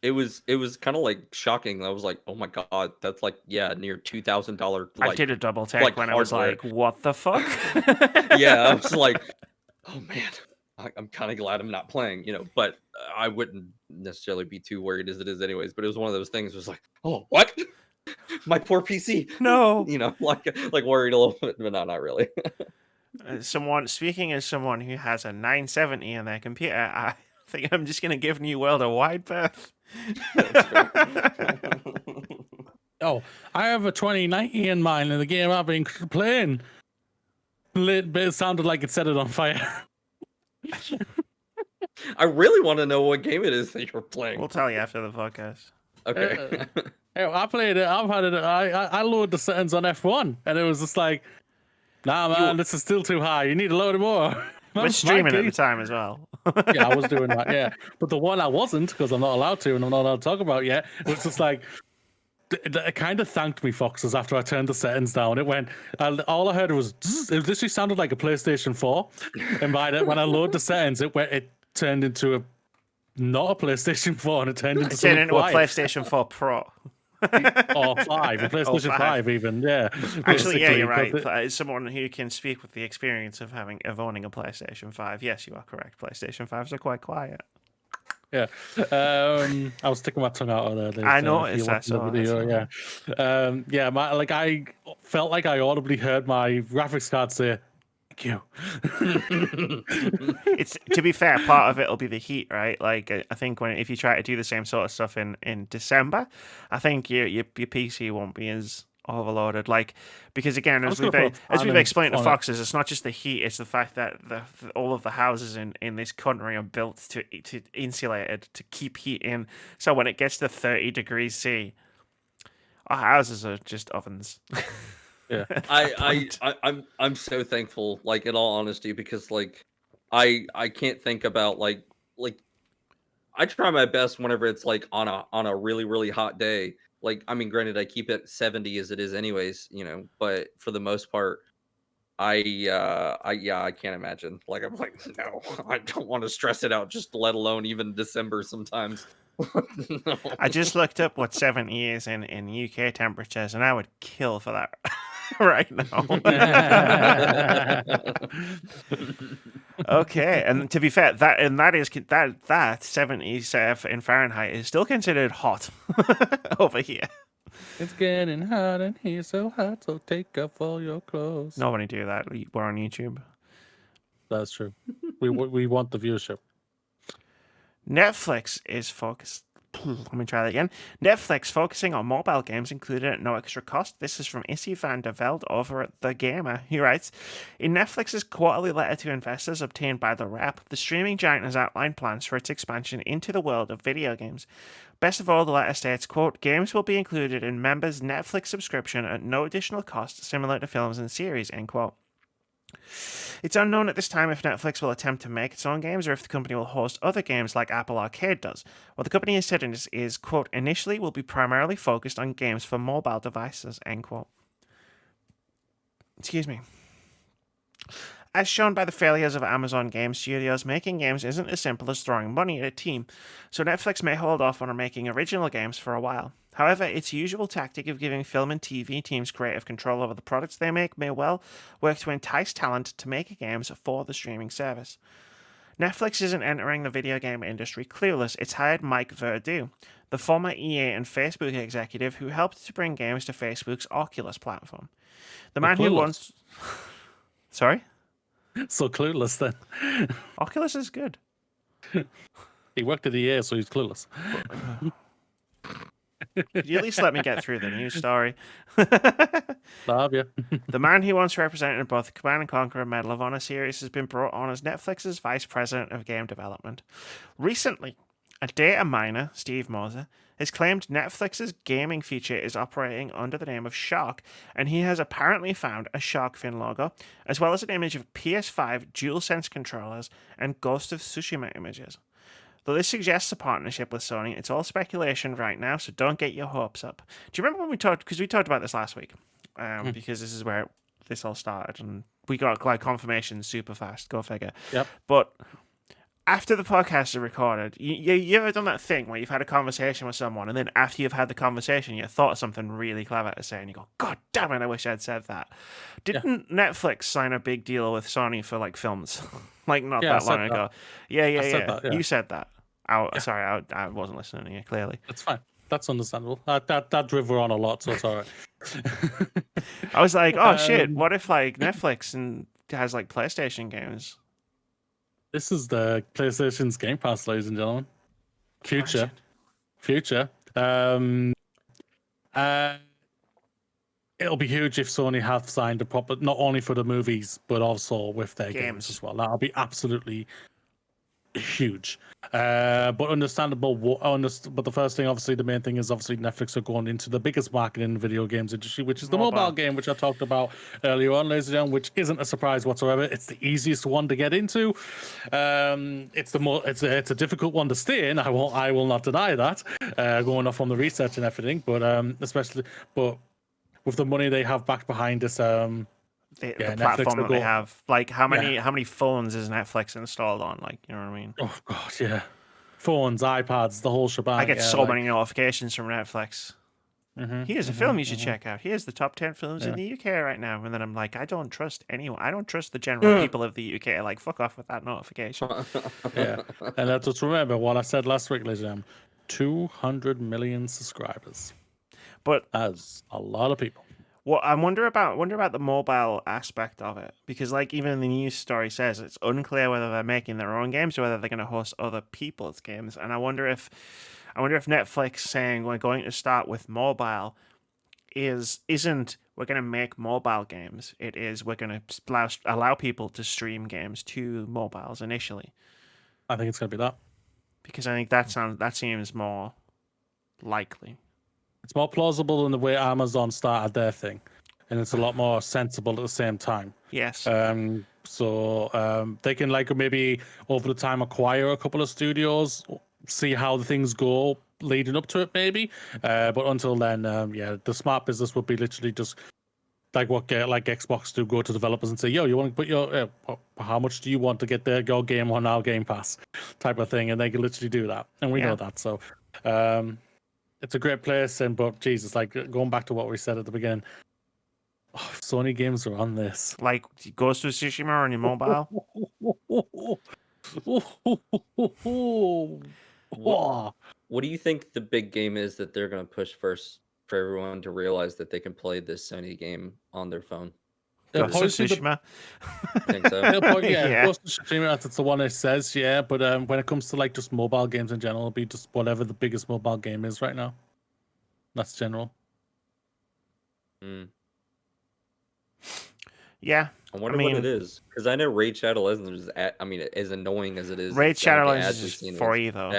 It was kind of like shocking. I was like, oh my god, that's like near $2,000. I did a double take when I was like, what the fuck? Yeah, I was like, oh man, I'm kind of glad I'm not playing, but I wouldn't necessarily be too worried as it is anyways. But it was one of those things. It was like, oh, what? My poor PC. No. Like worried a little bit, but not really. Speaking as someone who has a 970 in their computer, I think I'm just going to give New World a wide berth. Oh, I have a 2090 in mine, and the game I've been playing, but it sounded like it set it on fire. I really want to know what game it is that you're playing. We'll tell you after the podcast. Okay. I played it. I've had it. I lowered the settings on F1, and it was just like, nah, man, this is still too high. You need to load it more. We're streaming at the time as well. Yeah, I was doing that, yeah. But the one I wasn't, because I'm not allowed to, and I'm not allowed to talk about yet, it was just like, it kind of thanked me, Foxes, after I turned the settings down. It went, all I heard was, it literally sounded like a PlayStation 4. And when I load the settings, it turned into not a PlayStation 4, and it turned into something a PlayStation 4 Pro. Or 5, a PlayStation 5 even, yeah. Actually, yeah, you're right. As someone who can speak with the experience of owning a PlayStation 5, yes, you are correct. PlayStation 5s are quite quiet. Yeah. I was sticking my tongue out of there. I noticed. I saw the video, yeah. I felt like I audibly heard my graphics card say, you. It's, to be fair, part of it will be the heat, right? Like I think if you try to do the same sort of stuff in December, I think your PC won't be as overloaded. Like, because again, as we've explained to Foxes, it's not just the heat; it's the fact that all of the houses in this country are built to insulated to keep heat in. So when it gets to 30 degrees C, our houses are just ovens. Yeah, I'm so thankful, like, in all honesty, because like I can't think about like I try my best whenever it's like on a really, really hot day. Like, I mean, granted, I keep it 70 as it is anyways, you know, but for the most part, I can't imagine. Like, I'm like, no, I don't want to stress it out, just let alone even December sometimes. No. I just looked up what 70 is in UK temperatures, and I would kill for that right now. Okay, and to be fair, that 70 in Fahrenheit is still considered hot over here. It's getting hot in here, so hot, so take off all your clothes. Nobody do that. We're on YouTube. That's true. We want the viewership. Netflix is focused. Let me try that again. Netflix focusing on mobile games included at no extra cost. This is from Issy van der Velde over at The Gamer. He writes, in Netflix's quarterly letter to investors obtained by the Rep, the streaming giant has outlined plans for its expansion into the world of video games. Best of all, the letter states, quote, games will be included in members' Netflix subscription at no additional cost, similar to films and series, end quote. It's unknown at this time if Netflix will attempt to make its own games or if the company will host other games like Apple Arcade does. What the company has said is, quote, initially will be primarily focused on games for mobile devices, end quote. Excuse me. As shown by the failures of Amazon Game Studios, making games isn't as simple as throwing money at a team, so Netflix may hold off on making original games for a while. However, its usual tactic of giving film and TV teams creative control over the products they make may well work to entice talent to make games for the streaming service. Netflix isn't entering the video game industry clueless. It's hired Mike Verdu, the former EA and Facebook executive who helped to bring games to Facebook's Oculus platform. The man who once... Sorry? So clueless then. Oculus is good. He worked at the EA, so he's clueless. Could you at least let me get through the news story? Love you. The man who once represented both the Command and Conquer and Medal of Honor series has been brought on as Netflix's vice president of game development. Recently, a data miner, Steve Moser, has claimed Netflix's gaming feature is operating under the name of Shark, and he has apparently found a shark fin logo, as well as an image of PS5 DualSense controllers and Ghost of Tsushima images. Though this suggests a partnership with Sony, it's all speculation right now, so don't get your hopes up. Do you remember when we talked, because we talked about this last week, because this is where this all started, and we got like confirmation super fast, go figure. Yep. But after the podcast is recorded, you ever done that thing where you've had a conversation with someone, and then after you've had the conversation, you thought of something really clever to say, and you go, God damn it, I wish I'd said that. Didn't Netflix sign a big deal with Sony for like films? Like not that long ago. Yeah. You said that. Sorry, I wasn't listening to you, clearly. That's fine. That's understandable. That drove her on a lot, so it's all right. I was like, oh shit, what if like Netflix has like PlayStation games? This is the PlayStation's Game Pass, ladies and gentlemen. Future. It'll be huge if Sony have signed a proper, not only for the movies, but also with their games as well. That'll be absolutely huge. But understandable. But the first thing, obviously, the main thing is obviously Netflix are going into the biggest market in the video games industry, which is the mobile game, which I talked about earlier on, ladies and gentlemen, which isn't a surprise whatsoever. It's the easiest one to get into. It's a difficult one to stay in. I will not deny that. Going off on the research and everything, but with the money they have back behind this, the platform that they have, like how many phones is Netflix installed on? Like, you know what I mean? Oh god, yeah, phones, iPads, the whole shebang. I get many notifications from Netflix. Here's a film you should check out. Here's the top 10 films in the UK right now, and then I'm like, I don't trust anyone. I don't trust the general people of the UK. Like, fuck off with that notification. Yeah, and let's just remember what I said last week, ladies and gentlemen. 200 million subscribers. But that's a lot of people. Well, I wonder about the mobile aspect of it, because like even the news story says, it's unclear whether they're making their own games or whether they're going to host other people's games. And I wonder if Netflix saying we're going to start with mobile isn't we're going to make mobile games. It is we're going to allow people to stream games to mobiles initially. I think it's going to be that, because I think that seems more likely. It's more plausible than the way Amazon started their thing, and it's a lot more sensible at the same time. Yes. So they can like maybe over the time acquire a couple of studios, see how the things go leading up to it, maybe. But until then, the smart business would be literally just like what like Xbox do, go to developers and say, "Yo, you want to put your how much do you want to get your game on our Game Pass?" type of thing, and they can literally do that, and we know that. So. It's a great place, but Jesus, like going back to what we said at the beginning, Sony games are on this. Like Ghost of Tsushima on your mobile. What do you think the big game is that they're going to push first for everyone to realize that they can play this Sony game on their phone? Ghost of Tsushima. I think so. Ghost of Tsushima, that's the one it says, but when it comes to like just mobile games in general, it'll be just whatever the biggest mobile game is right now. That's general. Yeah. I wonder what it is, because I know Raid Shadow Legends is as annoying as it is. Raid Shadow Legends is free though.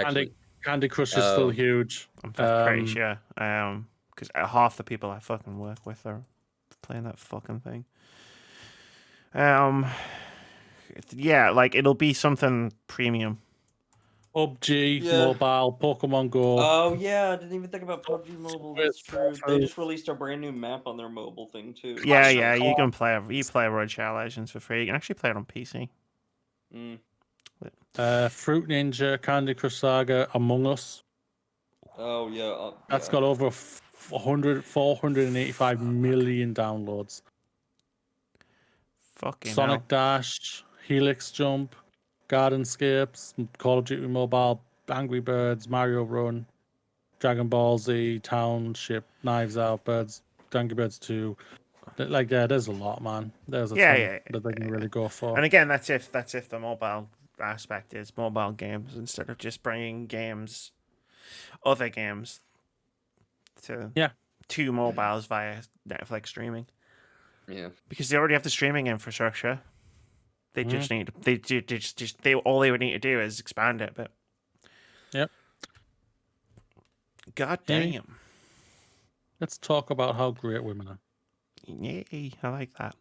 Candy Crush is still huge. I'm pretty sure. Because half the people I fucking work with are playing that fucking thing. Like it'll be something premium. PUBG Mobile, Pokemon Go. Oh yeah, I didn't even think about PUBG Mobile. That's true. They just released a brand new map on their mobile thing too. Yeah, you can play Raid Shadow Legends for free. You can actually play it on PC. Fruit Ninja, Candy Crush Saga, Among Us. Oh yeah, that's got over 485 million downloads. Fucking Sonic Dash, Helix Jump, Gardenscapes, Call of Duty Mobile, Angry Birds, Mario Run, Dragon Ball Z, Township, Knives Out, Angry Birds 2. Like, there's a lot, man. There's a ton that they can really go for. And again, that's if the mobile aspect is mobile games instead of just bringing other games to mobiles via Netflix streaming. Yeah, because they already have the streaming infrastructure. They just need all they would need to do is expand it. But God damn, let's talk about how great women are. Yay, I like that.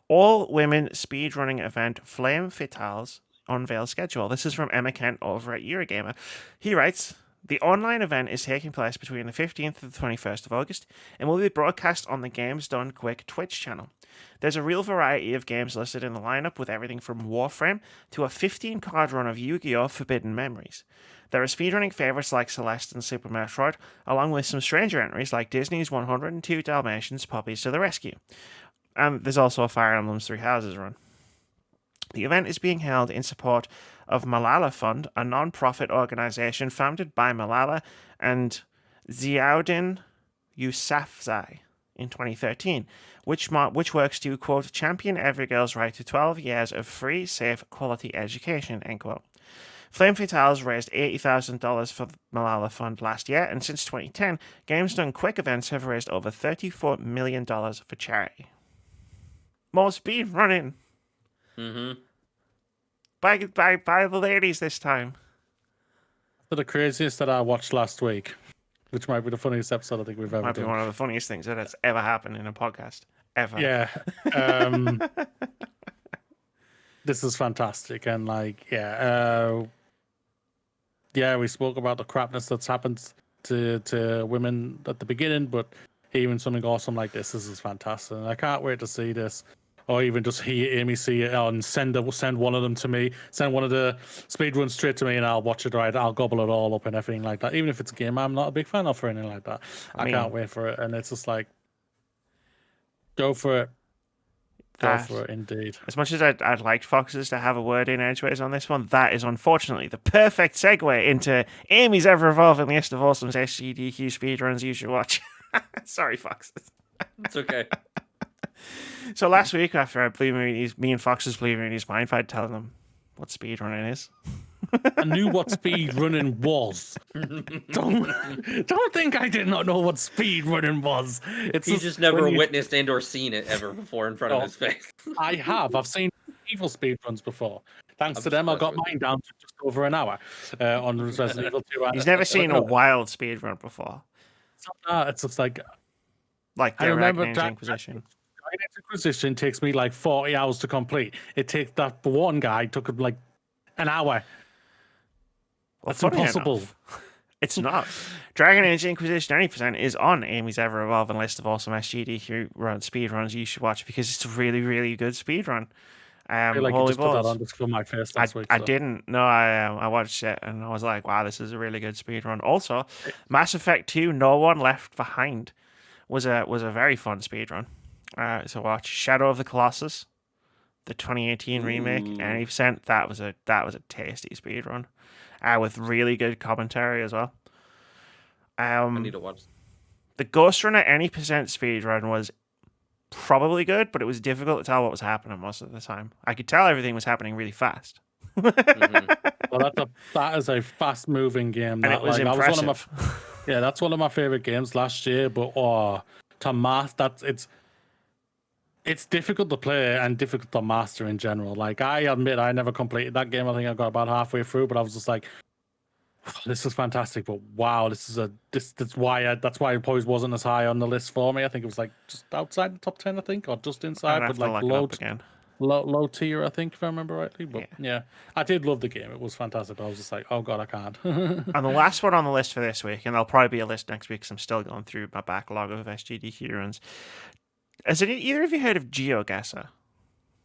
All women speedrunning event Flame Fatales unveils schedule. This is from Emma Kent over at Eurogamer. He writes, the online event is taking place between the 15th and the 21st of August and will be broadcast on the Games Done Quick Twitch channel. There's a real variety of games listed in the lineup, with everything from Warframe to a 15-card run of Yu-Gi-Oh! Forbidden Memories. There are speedrunning favourites like Celeste and Super Metroid, along with some stranger entries like Disney's 102 Dalmatians Puppies to the Rescue. And there's also a Fire Emblem Three Houses run. The event is being held in support of Malala Fund, a non-profit organisation founded by Malala and Ziauddin Yousafzai in 2013, which works to, quote, champion every girl's right to 12 years of free, safe, quality education, end quote. Flame Fatales raised $80,000 for the Malala Fund last year, and since 2010, Games Done Quick events have raised over $34 million for charity. More speed running. By the ladies this time. So the craziest that I watched last week, which might be the funniest episode I think we've ever done. Might be one of the funniest things that has ever happened in a podcast. Ever. Yeah. This is fantastic. And like, we spoke about the crapness that's happened to women at the beginning, but even something awesome like this is fantastic. And I can't wait to see this. Or even just hear Amy see it and send one of them to me, send one of the speedruns straight to me, and I'll watch it. Right, I'll gobble it all up and everything like that. Even if it's a game I'm not a big fan of or anything like that, I can't wait for it. And it's just like, go for it, go for it, indeed. As much as I'd like Foxes to have a word in edgeways on this one, that is unfortunately the perfect segue into Amy's ever evolving list of awesome SGDQ speedruns you should watch. Sorry, Foxes. It's okay. So last week, after me and Fox's Blue Mooney's mind, I'd telling them what speedrunning is. I knew what speed running was. Don't think I did not know what speed running was. He's just never witnessed and or seen it ever before in front of his face. I have. I've seen evil speed runs before. Thanks to them, I got mine down to just over an hour on Resident Evil 2. He's never seen a wild speed run before. It's just like I remember Inquisition. Dragon Age Inquisition takes me like 40 hours to complete. It takes that one guy took him like an hour. Well, that's impossible. Enough, it's not. Dragon Age Inquisition 90% is on Amy's ever evolving list of awesome SGDQ speedruns you should watch because it's a really, really good speedrun. I feel like you just put that on just for my face last week. I didn't. No, I watched it and I was like, wow, this is a really good speedrun. Also, Mass Effect 2, No One Left Behind was a very fun speedrun. So watch Shadow of the Colossus, the 2018 remake, and Ascent. That was a tasty speedrun. With really good commentary as well. I need to watch. The Ghost Runner any percent speedrun was probably good, but it was difficult to tell what was happening most of the time. I could tell everything was happening really fast. Well, that is a fast-moving game. And it was impressive. That's one of my favorite games last year. But to master it's difficult to play and difficult to master in general. Like, I admit I never completed that game. I think I got about halfway through, but I was just like, this is fantastic. But wow, that's why it probably wasn't as high on the list for me. I think it was like just outside the top 10, I think, or just inside, but like low tier, I think, if I remember rightly. But yeah, I did love the game. It was fantastic. But I was just like, oh god, I can't. And the last one on the list for this week, and there'll probably be a list next week because I'm still going through my backlog of SGDQ runs. Has either of you heard of GeoGuessr?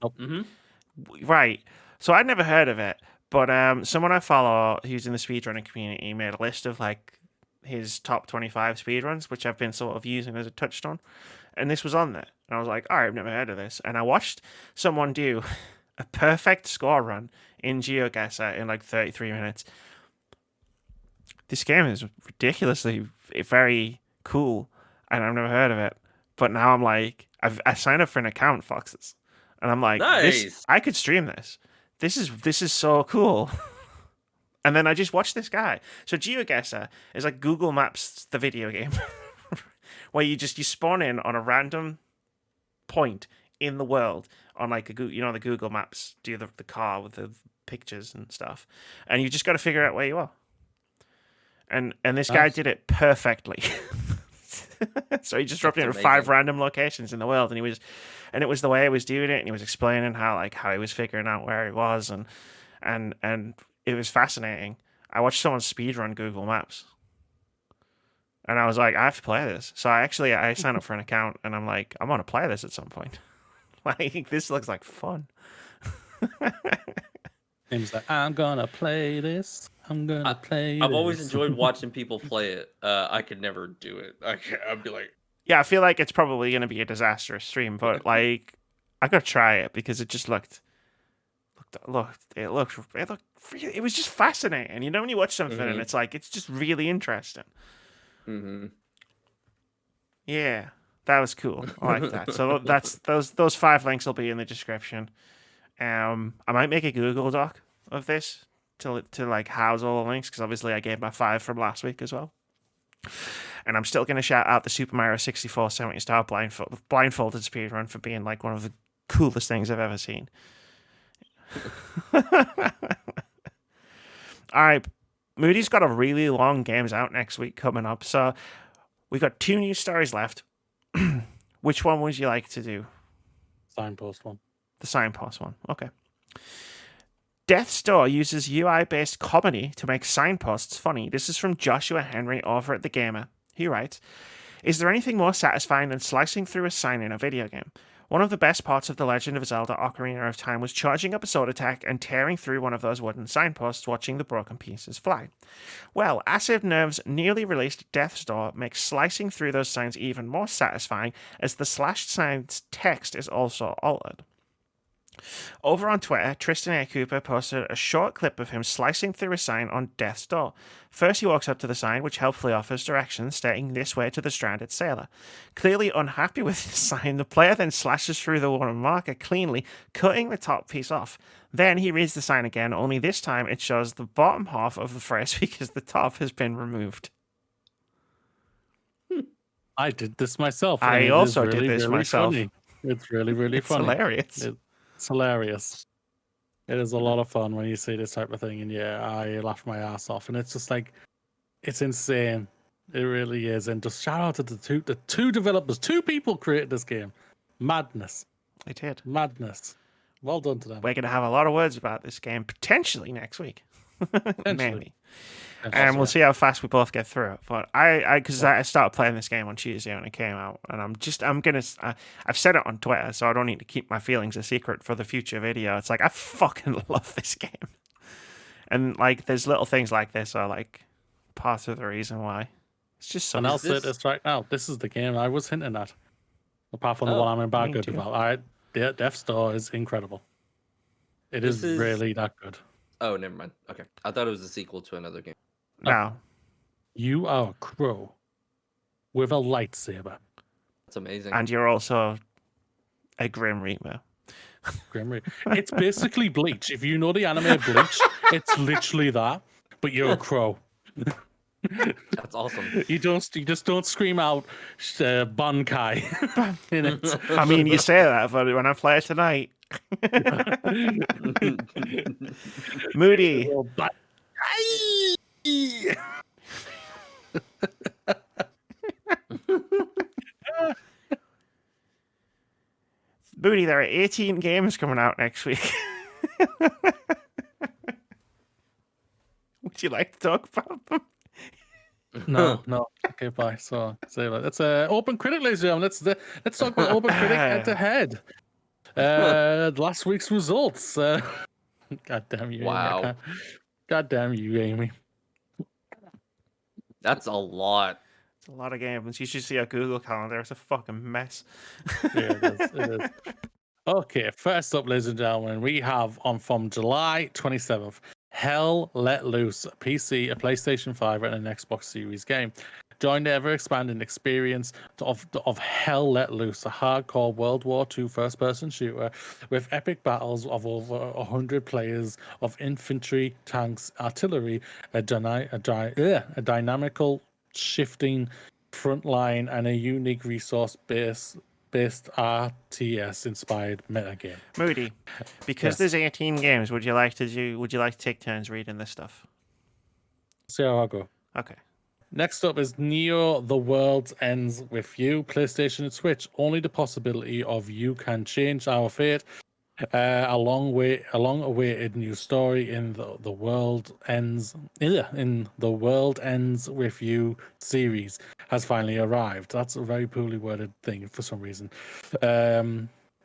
Nope. Mm-hmm. Right. So I'd never heard of it, but someone I follow who's in the speedrunning community made a list of like his top 25 speedruns, which I've been sort of using as a touchstone. And this was on there. And I was like, all right, I've never heard of this. And I watched someone do a perfect score run in GeoGuessr in like 33 minutes. This game is ridiculously very cool, and I've never heard of it. But now I'm like, I signed up for an account, Foxes, and I'm like, nice. I could stream this. This is so cool. And then I just watched this guy. So GeoGuessr is like Google Maps, the video game, where you spawn in on a random point in the world on like the Google Maps, do the car with the pictures and stuff, and you just got to figure out where you are. And this guy did it perfectly. So he just dropped in 5 random locations in the world, and it was the way he was doing it, and he was explaining how he was figuring out where he was, and it was fascinating. I watched someone speedrun Google Maps, and I was like, I have to play this. So I signed up for an account, and I'm like, I'm gonna play this at some point. Like, this looks like fun. Seems like I'm gonna play this. I've always enjoyed watching people play it. I could never do it. I'd be like, yeah, I feel like it's probably gonna be a disastrous stream, but like, I gotta try it because it just looked. It was just fascinating. You know, when you watch something and it's like it's just really interesting. Mm-hmm. Yeah, that was cool. I like that. So that's those 5 links will be in the description. I might make a Google Doc of this to like house all the links, because obviously I gave my 5 from last week as well. And I'm still going to shout out the Super Mario 64 70-star blindfolded speedrun for being like one of the coolest things I've ever seen. All right, Moody's got a really long games out next week coming up, so we've got 2 news stories left. Which one would you like to do? Signpost one. The Signpost one. Okay. Death's Door uses UI-based comedy to make signposts funny. This is from Joshua Henry over at The Gamer. He writes, is there anything more satisfying than slicing through a sign in a video game? One of the best parts of The Legend of Zelda Ocarina of Time was charging up a sword attack and tearing through one of those wooden signposts, watching the broken pieces fly. Well, Acid Nerve's newly released Death's Door makes slicing through those signs even more satisfying, as the slashed sign's text is also altered. Over on Twitter, Tristan A. Cooper posted a short clip of him slicing through a sign on Death's Door. First, he walks up to the sign, which helpfully offers directions, stating this way to the stranded sailor. Clearly unhappy with the sign, the player then slashes through the one marker cleanly, cutting the top piece off. Then he reads the sign again, only this time it shows the bottom half of the phrase because the top has been removed. I did this myself. I also did this myself. Funny. It's really, really funny. Hilarious. It's hilarious. It is a lot of fun when you see this type of thing, and yeah, I laugh my ass off, and it's just like, it's insane. It really is, and just shout out to the two developers, 2 people created this game. Madness. They did. Madness. Well done to them. We're going to have a lot of words about this game potentially next week. Maybe. And we'll see how fast we both get through it. But because I started playing this game on Tuesday when it came out, and I've said it on Twitter, so I don't need to keep my feelings a secret for the future video. It's like, I fucking love this game. And like, there's little things like this are like part of the reason why. It's just so. And I'll say this right now. This is the game I was hinting at. Apart from the one I'm embargoed about. Death's Door is incredible. It is really that good. Oh, never mind. Okay. I thought it was a sequel to another game. No. You are a crow with a lightsaber. That's amazing. And you're also a Grim Reaper. Grim Reaper. It's basically Bleach. If you know the anime Bleach, it's literally that, but you're a crow. That's awesome. You just don't scream out Bankai in it. I mean, you say that, but when I play it tonight, Moody. Moody, there are 18 games coming out next week. Would you like to talk about them? No. Okay, bye. So say that. That's OpenCritic, ladies and gentlemen. Let's talk about OpenCritic head to head. Last week's results. God damn you! Wow. Amy. God damn you, Amy. That's a lot. It's a lot of games. You should see our Google Calendar. It's a fucking mess. Yeah, it is. Okay, first up, ladies and gentlemen, we have from July 27th, Hell Let Loose, a PC, a PlayStation 5, and an Xbox Series game. Join the ever-expanding experience of Hell Let Loose, a hardcore World War II first-person shooter with epic battles of over 100 players of infantry, tanks, artillery, a dynamical shifting front line, and a unique resource-based RTS-inspired metagame. Moody, because there's 18 games, would you like to take turns reading this stuff? See how I go. Okay. Next up is Neo: The World Ends With You, PlayStation and Switch. Only the possibility of you can change our fate. A long-awaited new story in the World Ends With You series has finally arrived. That's a very poorly worded thing for some reason.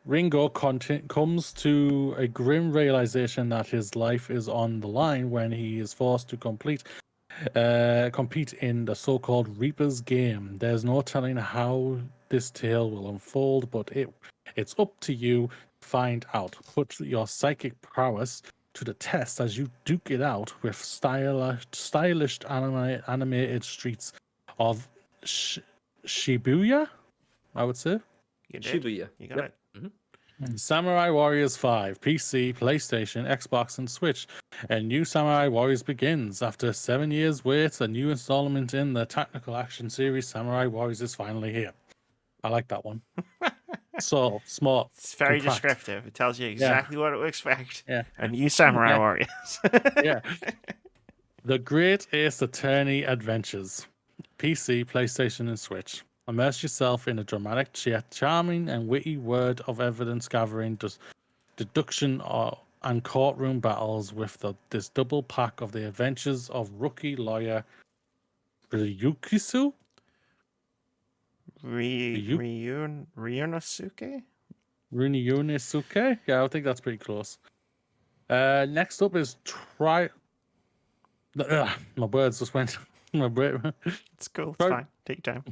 Ringo comes to a grim realization that his life is on the line when he is forced to compete in the so-called Reaper's game. There's no telling how this tale will unfold, but it's up to you to find out. Put your psychic prowess to the test as you duke it out with stylish animated streets of Shibuya, I would say. Shibuya. You got it. Samurai Warriors 5, PC, PlayStation, Xbox, and Switch. And new Samurai Warriors begins. After 7 years' wait, a new installment in the tactical action series Samurai Warriors is finally here. I like that one. So, smart. It's very descriptive. It tells you exactly what to expect. Yeah. A new Samurai Warriors. Yeah. The Great Ace Attorney Adventures. PC, PlayStation, and Switch. Immerse yourself in a dramatic, charming, and witty world of evidence gathering, deduction, and courtroom battles with this double pack of the adventures of rookie lawyer Ryukisu? Ryunosuke? Ryunosuke? Yeah, I think that's pretty close. Next up is my words just went. My brain. It's cool. It's fine. Take your time.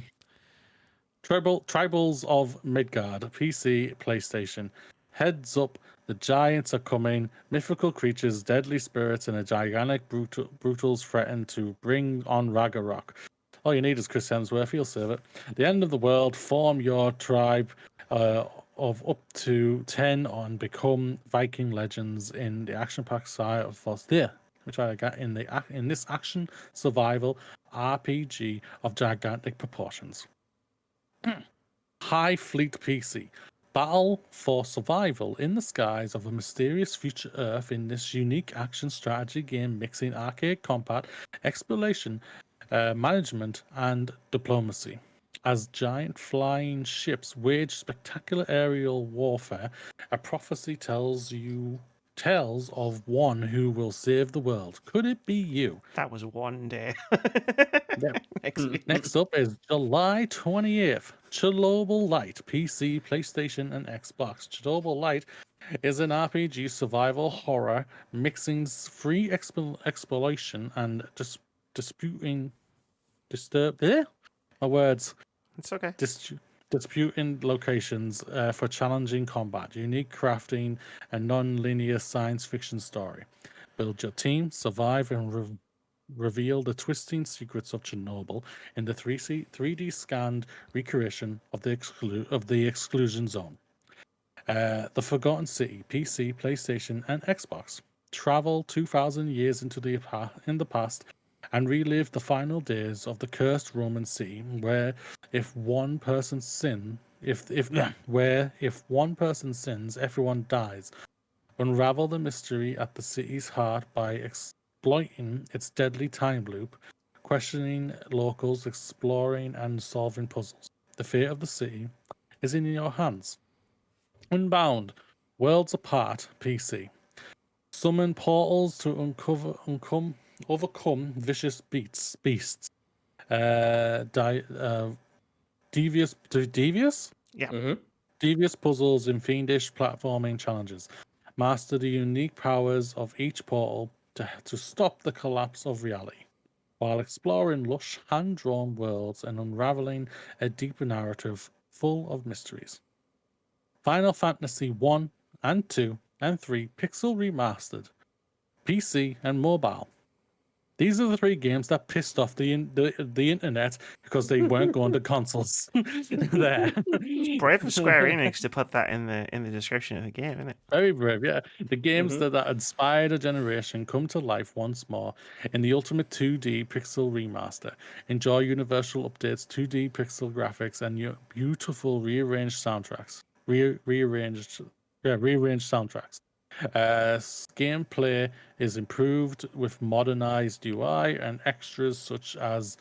Tribals of Midgard, PC, PlayStation. Heads up, The giants are coming. Mythical creatures, deadly spirits, and a gigantic brutals threaten to bring on Ragnarok. All you need is Chris Hemsworth. He'll serve it. The end of the world. Form your tribe of up to 10 and become Viking legends in the action-packed side of Fosdir, which I got in this action survival RPG of gigantic proportions. High Fleet PC. Battle for survival in the skies of a mysterious future Earth in this unique action strategy game mixing arcade combat, exploration, management, and diplomacy. As giant flying ships wage spectacular aerial warfare, a prophecy tells of one who will save the world. Could it be you? That was one day. Yep. Next Next up is July 28th. Chernobyl Light, PC, PlayStation, and Xbox. Chernobyl Light is an RPG survival horror mixing free exploration and disputing my words. It's okay. Disputing locations for challenging combat, unique crafting, and non-linear science fiction story. Build your team, survive, and reveal the twisting secrets of Chernobyl in the 3D scanned recreation of the exclusion zone. The Forgotten City, PC, PlayStation, and Xbox. Travel 2,000 years into the past and relive the final days of the cursed Roman city, where if one person sins, everyone dies. Unravel the mystery at the city's heart by exploiting its deadly time loop, questioning locals, exploring and solving puzzles. The fate of the city is in your hands. Unbound, Worlds Apart, PC. Summon portals to overcome vicious beasts. Devious? Yeah. Mm-hmm. Devious puzzles and fiendish platforming challenges. Master the unique powers of each portal to stop the collapse of reality, while exploring lush, hand-drawn worlds and unraveling a deeper narrative full of mysteries. Final Fantasy 1 and 2 and 3 Pixel Remastered, PC and mobile. These are the 3 games that pissed off the internet because they weren't going to consoles. There. It's brave of Square Enix to put that in the description of the game, isn't it? Very brave, yeah. The games that inspired a generation come to life once more in the ultimate 2D pixel remaster. Enjoy universal updates, 2D pixel graphics, and your beautiful rearranged soundtracks. Rearranged soundtracks. Gameplay is improved with modernized UI and extras such as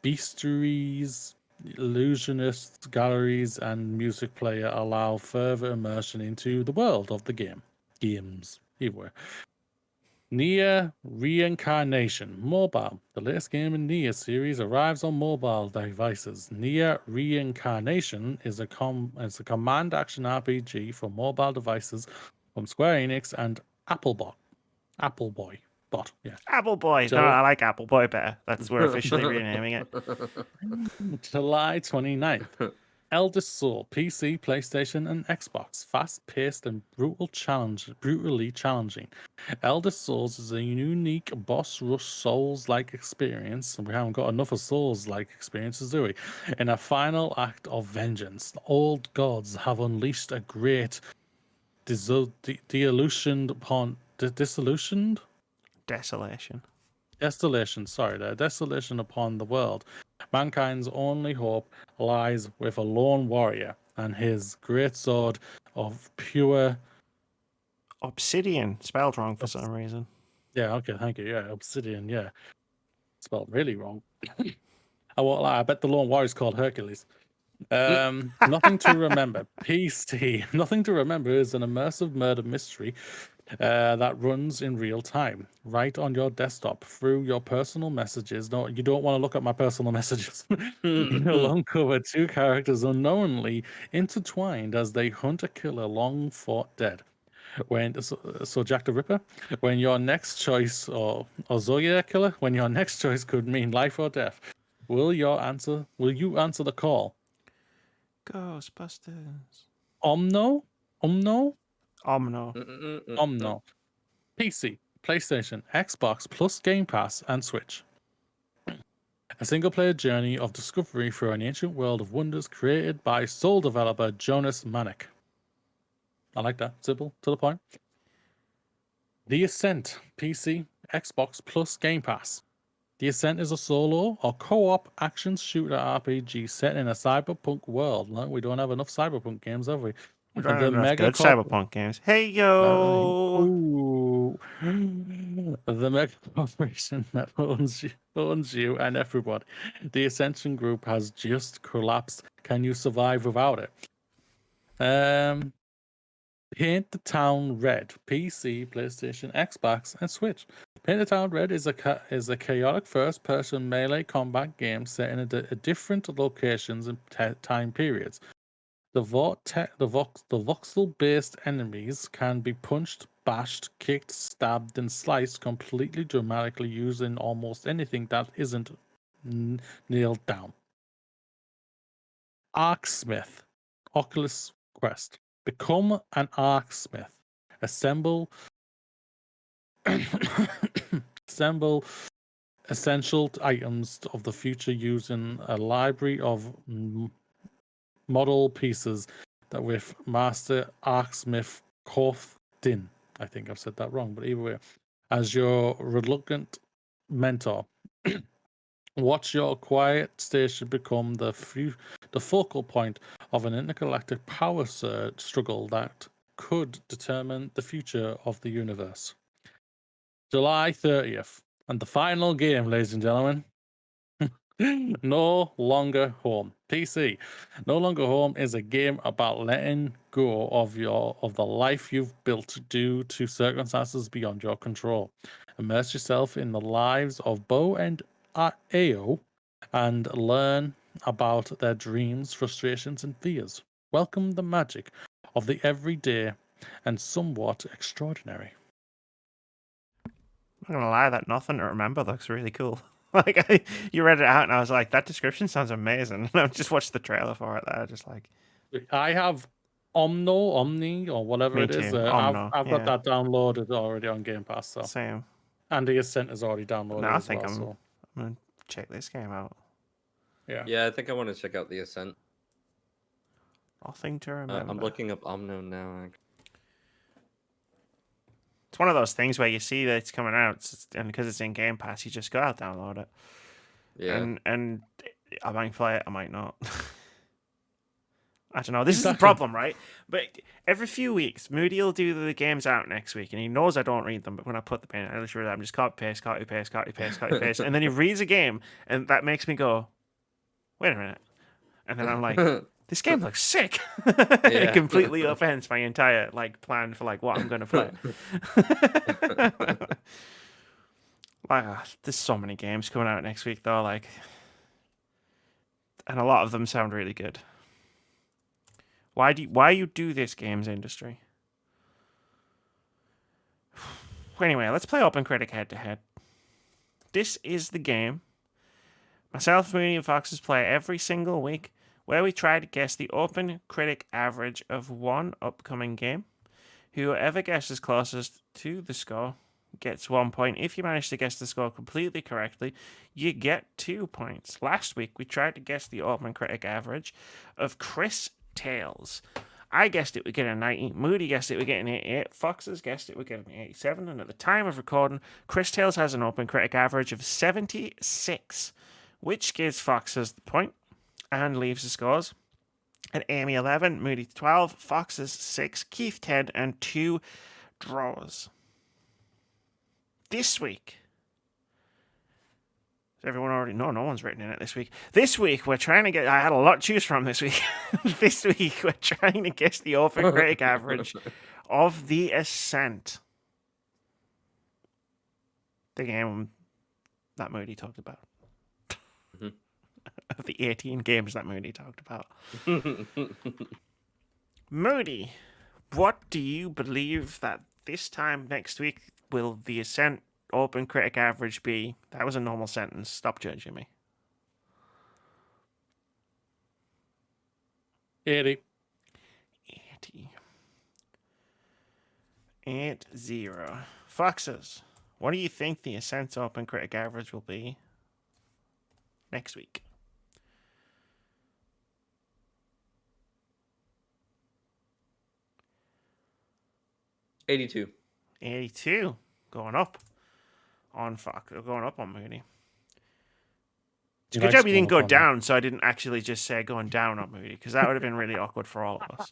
bestiaries, illusionists, galleries, and music player allow further immersion into the world of the games. Either Nier Reincarnation Mobile. The latest game in Nier series arrives on mobile devices. Nier Reincarnation is a command action RPG for mobile devices from Square Enix and Appleboy. Yeah. Appleboy. No, I like Appleboy better. We're officially renaming it. July 29th. Eldest Soul, PC, PlayStation, and Xbox. Fast-paced and brutally challenging. Eldest Souls is a unique boss rush Souls-like experience, and we haven't got enough of Souls-like experiences, do we? In a final act of vengeance, the old gods have unleashed a great desolation upon the world. Mankind's only hope lies with a lone warrior and his great sword of pure obsidian, spelled wrong for some reason. Yeah, okay, thank you. Yeah, obsidian, yeah. Spelled really wrong. I won't lie, I bet the lone warrior is called Hercules. Nothing to Remember. PC. Nothing to Remember is an immersive murder mystery that runs in real time, right on your desktop through your personal messages. No, you don't want to look at my personal messages. You'll uncover 2 characters unknowingly intertwined as they hunt a killer long thought dead. So Jack the Ripper, when your next choice, or Zodiac Killer, when your next choice could mean life or death, will you answer the call? Ghostbusters. Omno? Omno. Omno. PC, PlayStation, Xbox, plus Game Pass, and Switch. A single-player journey of discovery through an ancient world of wonders created by sole developer Jonas Manick. I like that. Simple, to the point. The Ascent, PC, Xbox, plus Game Pass. The Ascent is a solo or co-op action shooter RPG set in a cyberpunk world. No, we don't have enough cyberpunk games, have we? We don't have enough good Cyberpunk games. Hey, yo! Ooh. The mega corporation that owns you and everybody. The Ascension Group has just collapsed. Can you survive without it? Paint the Town Red. PC, PlayStation, Xbox, and Switch. Paint the Town Red is a chaotic first-person melee combat game set in a different locations and time periods. The voxel-based enemies can be punched, bashed, kicked, stabbed, and sliced completely dramatically using almost anything that isn't nailed down. Arcsmith. Oculus Quest. Become an Arcsmith. Assemble essential items of the future using a library of model pieces that with Master Arcsmith Korth Din. I think I've said that wrong, but either way, as your reluctant mentor. Watch your quiet station become the focal point of an intergalactic power struggle that could determine the future of the universe. July 30th. And the final game, ladies and gentlemen. No Longer Home. PC. No Longer Home is a game about letting go of the life you've built due to circumstances beyond your control. Immerse yourself in the lives of Bo and Ao and learn about their dreams, frustrations, and fears. Welcome the magic of the everyday and somewhat extraordinary. I'm not gonna lie, that Nothing to Remember looks really cool. You read it out, and I was like, that description sounds amazing. And I just watched the trailer for it there, just like. I have Omni, or whatever Me it is. too. Omno, I've got yeah. that downloaded already on Game Pass. So. Same. And the Ascent is already downloaded Now I as think well. I'm So. gonna check this game out. Yeah, I think I want to check out the Ascent. Nothing to Remember. I'm looking up Omno now. It's one of those things where you see that it's coming out, and because it's in Game Pass, you just go out, download it. Yeah. And I might play it, I might not. I don't know. This is Exactly. the problem, right? But every few weeks, Moody will do the games out next week, and he knows I don't read them. But when I put the pen, I literally I'm just copy paste, and then he reads a game, and that makes me go, "Wait a minute," and then I'm like, "This game looks sick." It completely upends my entire plan for what I'm going to play. There's so many games coming out next week, though. And a lot of them sound really good. Why you do this, games industry? Anyway, let's play OpenCritic head-to-head. This is the game myself, Mooney, and Foxes play every single week, where we try to guess the OpenCritic average of one upcoming game. Whoever guesses closest to the score gets 1 point. If you manage to guess the score completely correctly, you get 2 points. Last week, we tried to guess the OpenCritic average of Chris Tales. I guessed it would get a 90. Moody guessed it would get an 88. Foxes guessed it would get an 87. And at the time of recording, Chris Tales has an OpenCritic average of 76, which gives Foxes the point and leaves the scores at Amy 11, Moody 12, Foxes 6, Keith 10, and 2 draws. This week, everyone already know no one's written in it this week. This week we're trying to get. I had a lot to choose from this week. This week we're trying to guess the OpenCritic average of the Ascent, the game that Moody talked about. Of the 18 games that Moody talked about. Moody, what do you believe that this time next week will the Ascent OpenCritic average be? That was a normal sentence. Stop judging me. 80. 80. 8-0. Foxes, what do you think the Ascent OpenCritic average will be next week? $82. 82. Going up on Fox. Going up on Moody. It's a good job you didn't go down, so I didn't actually just say going down on Moody, because that would have been really awkward for all of us.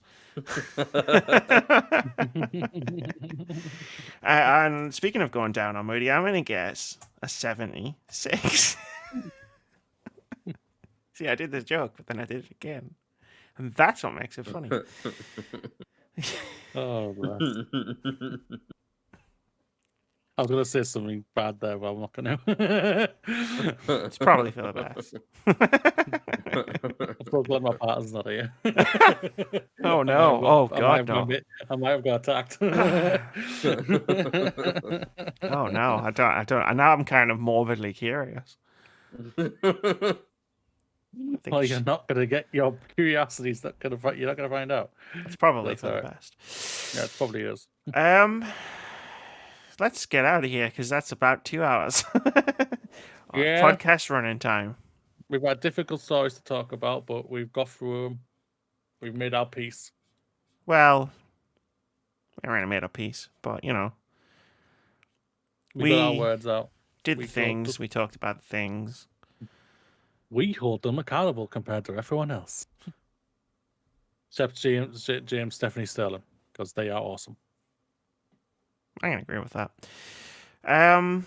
And speaking of going down on Moody, I'm going to guess a 76. See, I did this joke, but then I did it again. And that's what makes it funny. Oh, bless. I was going to say something bad there, but I'm not going to. It's probably for the best. I'm so glad my partner's not here. Oh, no. God, no. I might have got attacked. Oh, no. I don't. Now I'm kind of morbidly curious. Well, you're not going to get your curiosity's not going to. You're not going to find out. It's probably for the best. Yeah, it probably is. Let's get out of here because that's about 2 hours. Yeah. Podcast running time. We've had difficult stories to talk about, but we've got through them. We've made our peace. Well, we already made our peace, but you know, we got our words out. Did the things. We talked about the things. We hold them accountable compared to everyone else. Except James, Stephanie, Sterling, because they are awesome. I can agree with that. I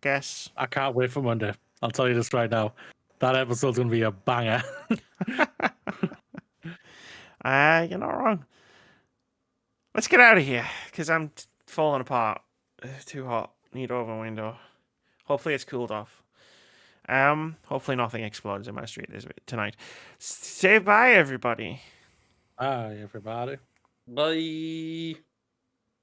guess. I can't wait for Monday. I'll tell you this right now. That episode's going to be a banger. You're not wrong. Let's get out of here, because I'm falling apart. Too hot. Need to open a window. Hopefully it's cooled off. Hopefully nothing explodes in my street tonight. Say bye, everybody. Bye, everybody. Bye.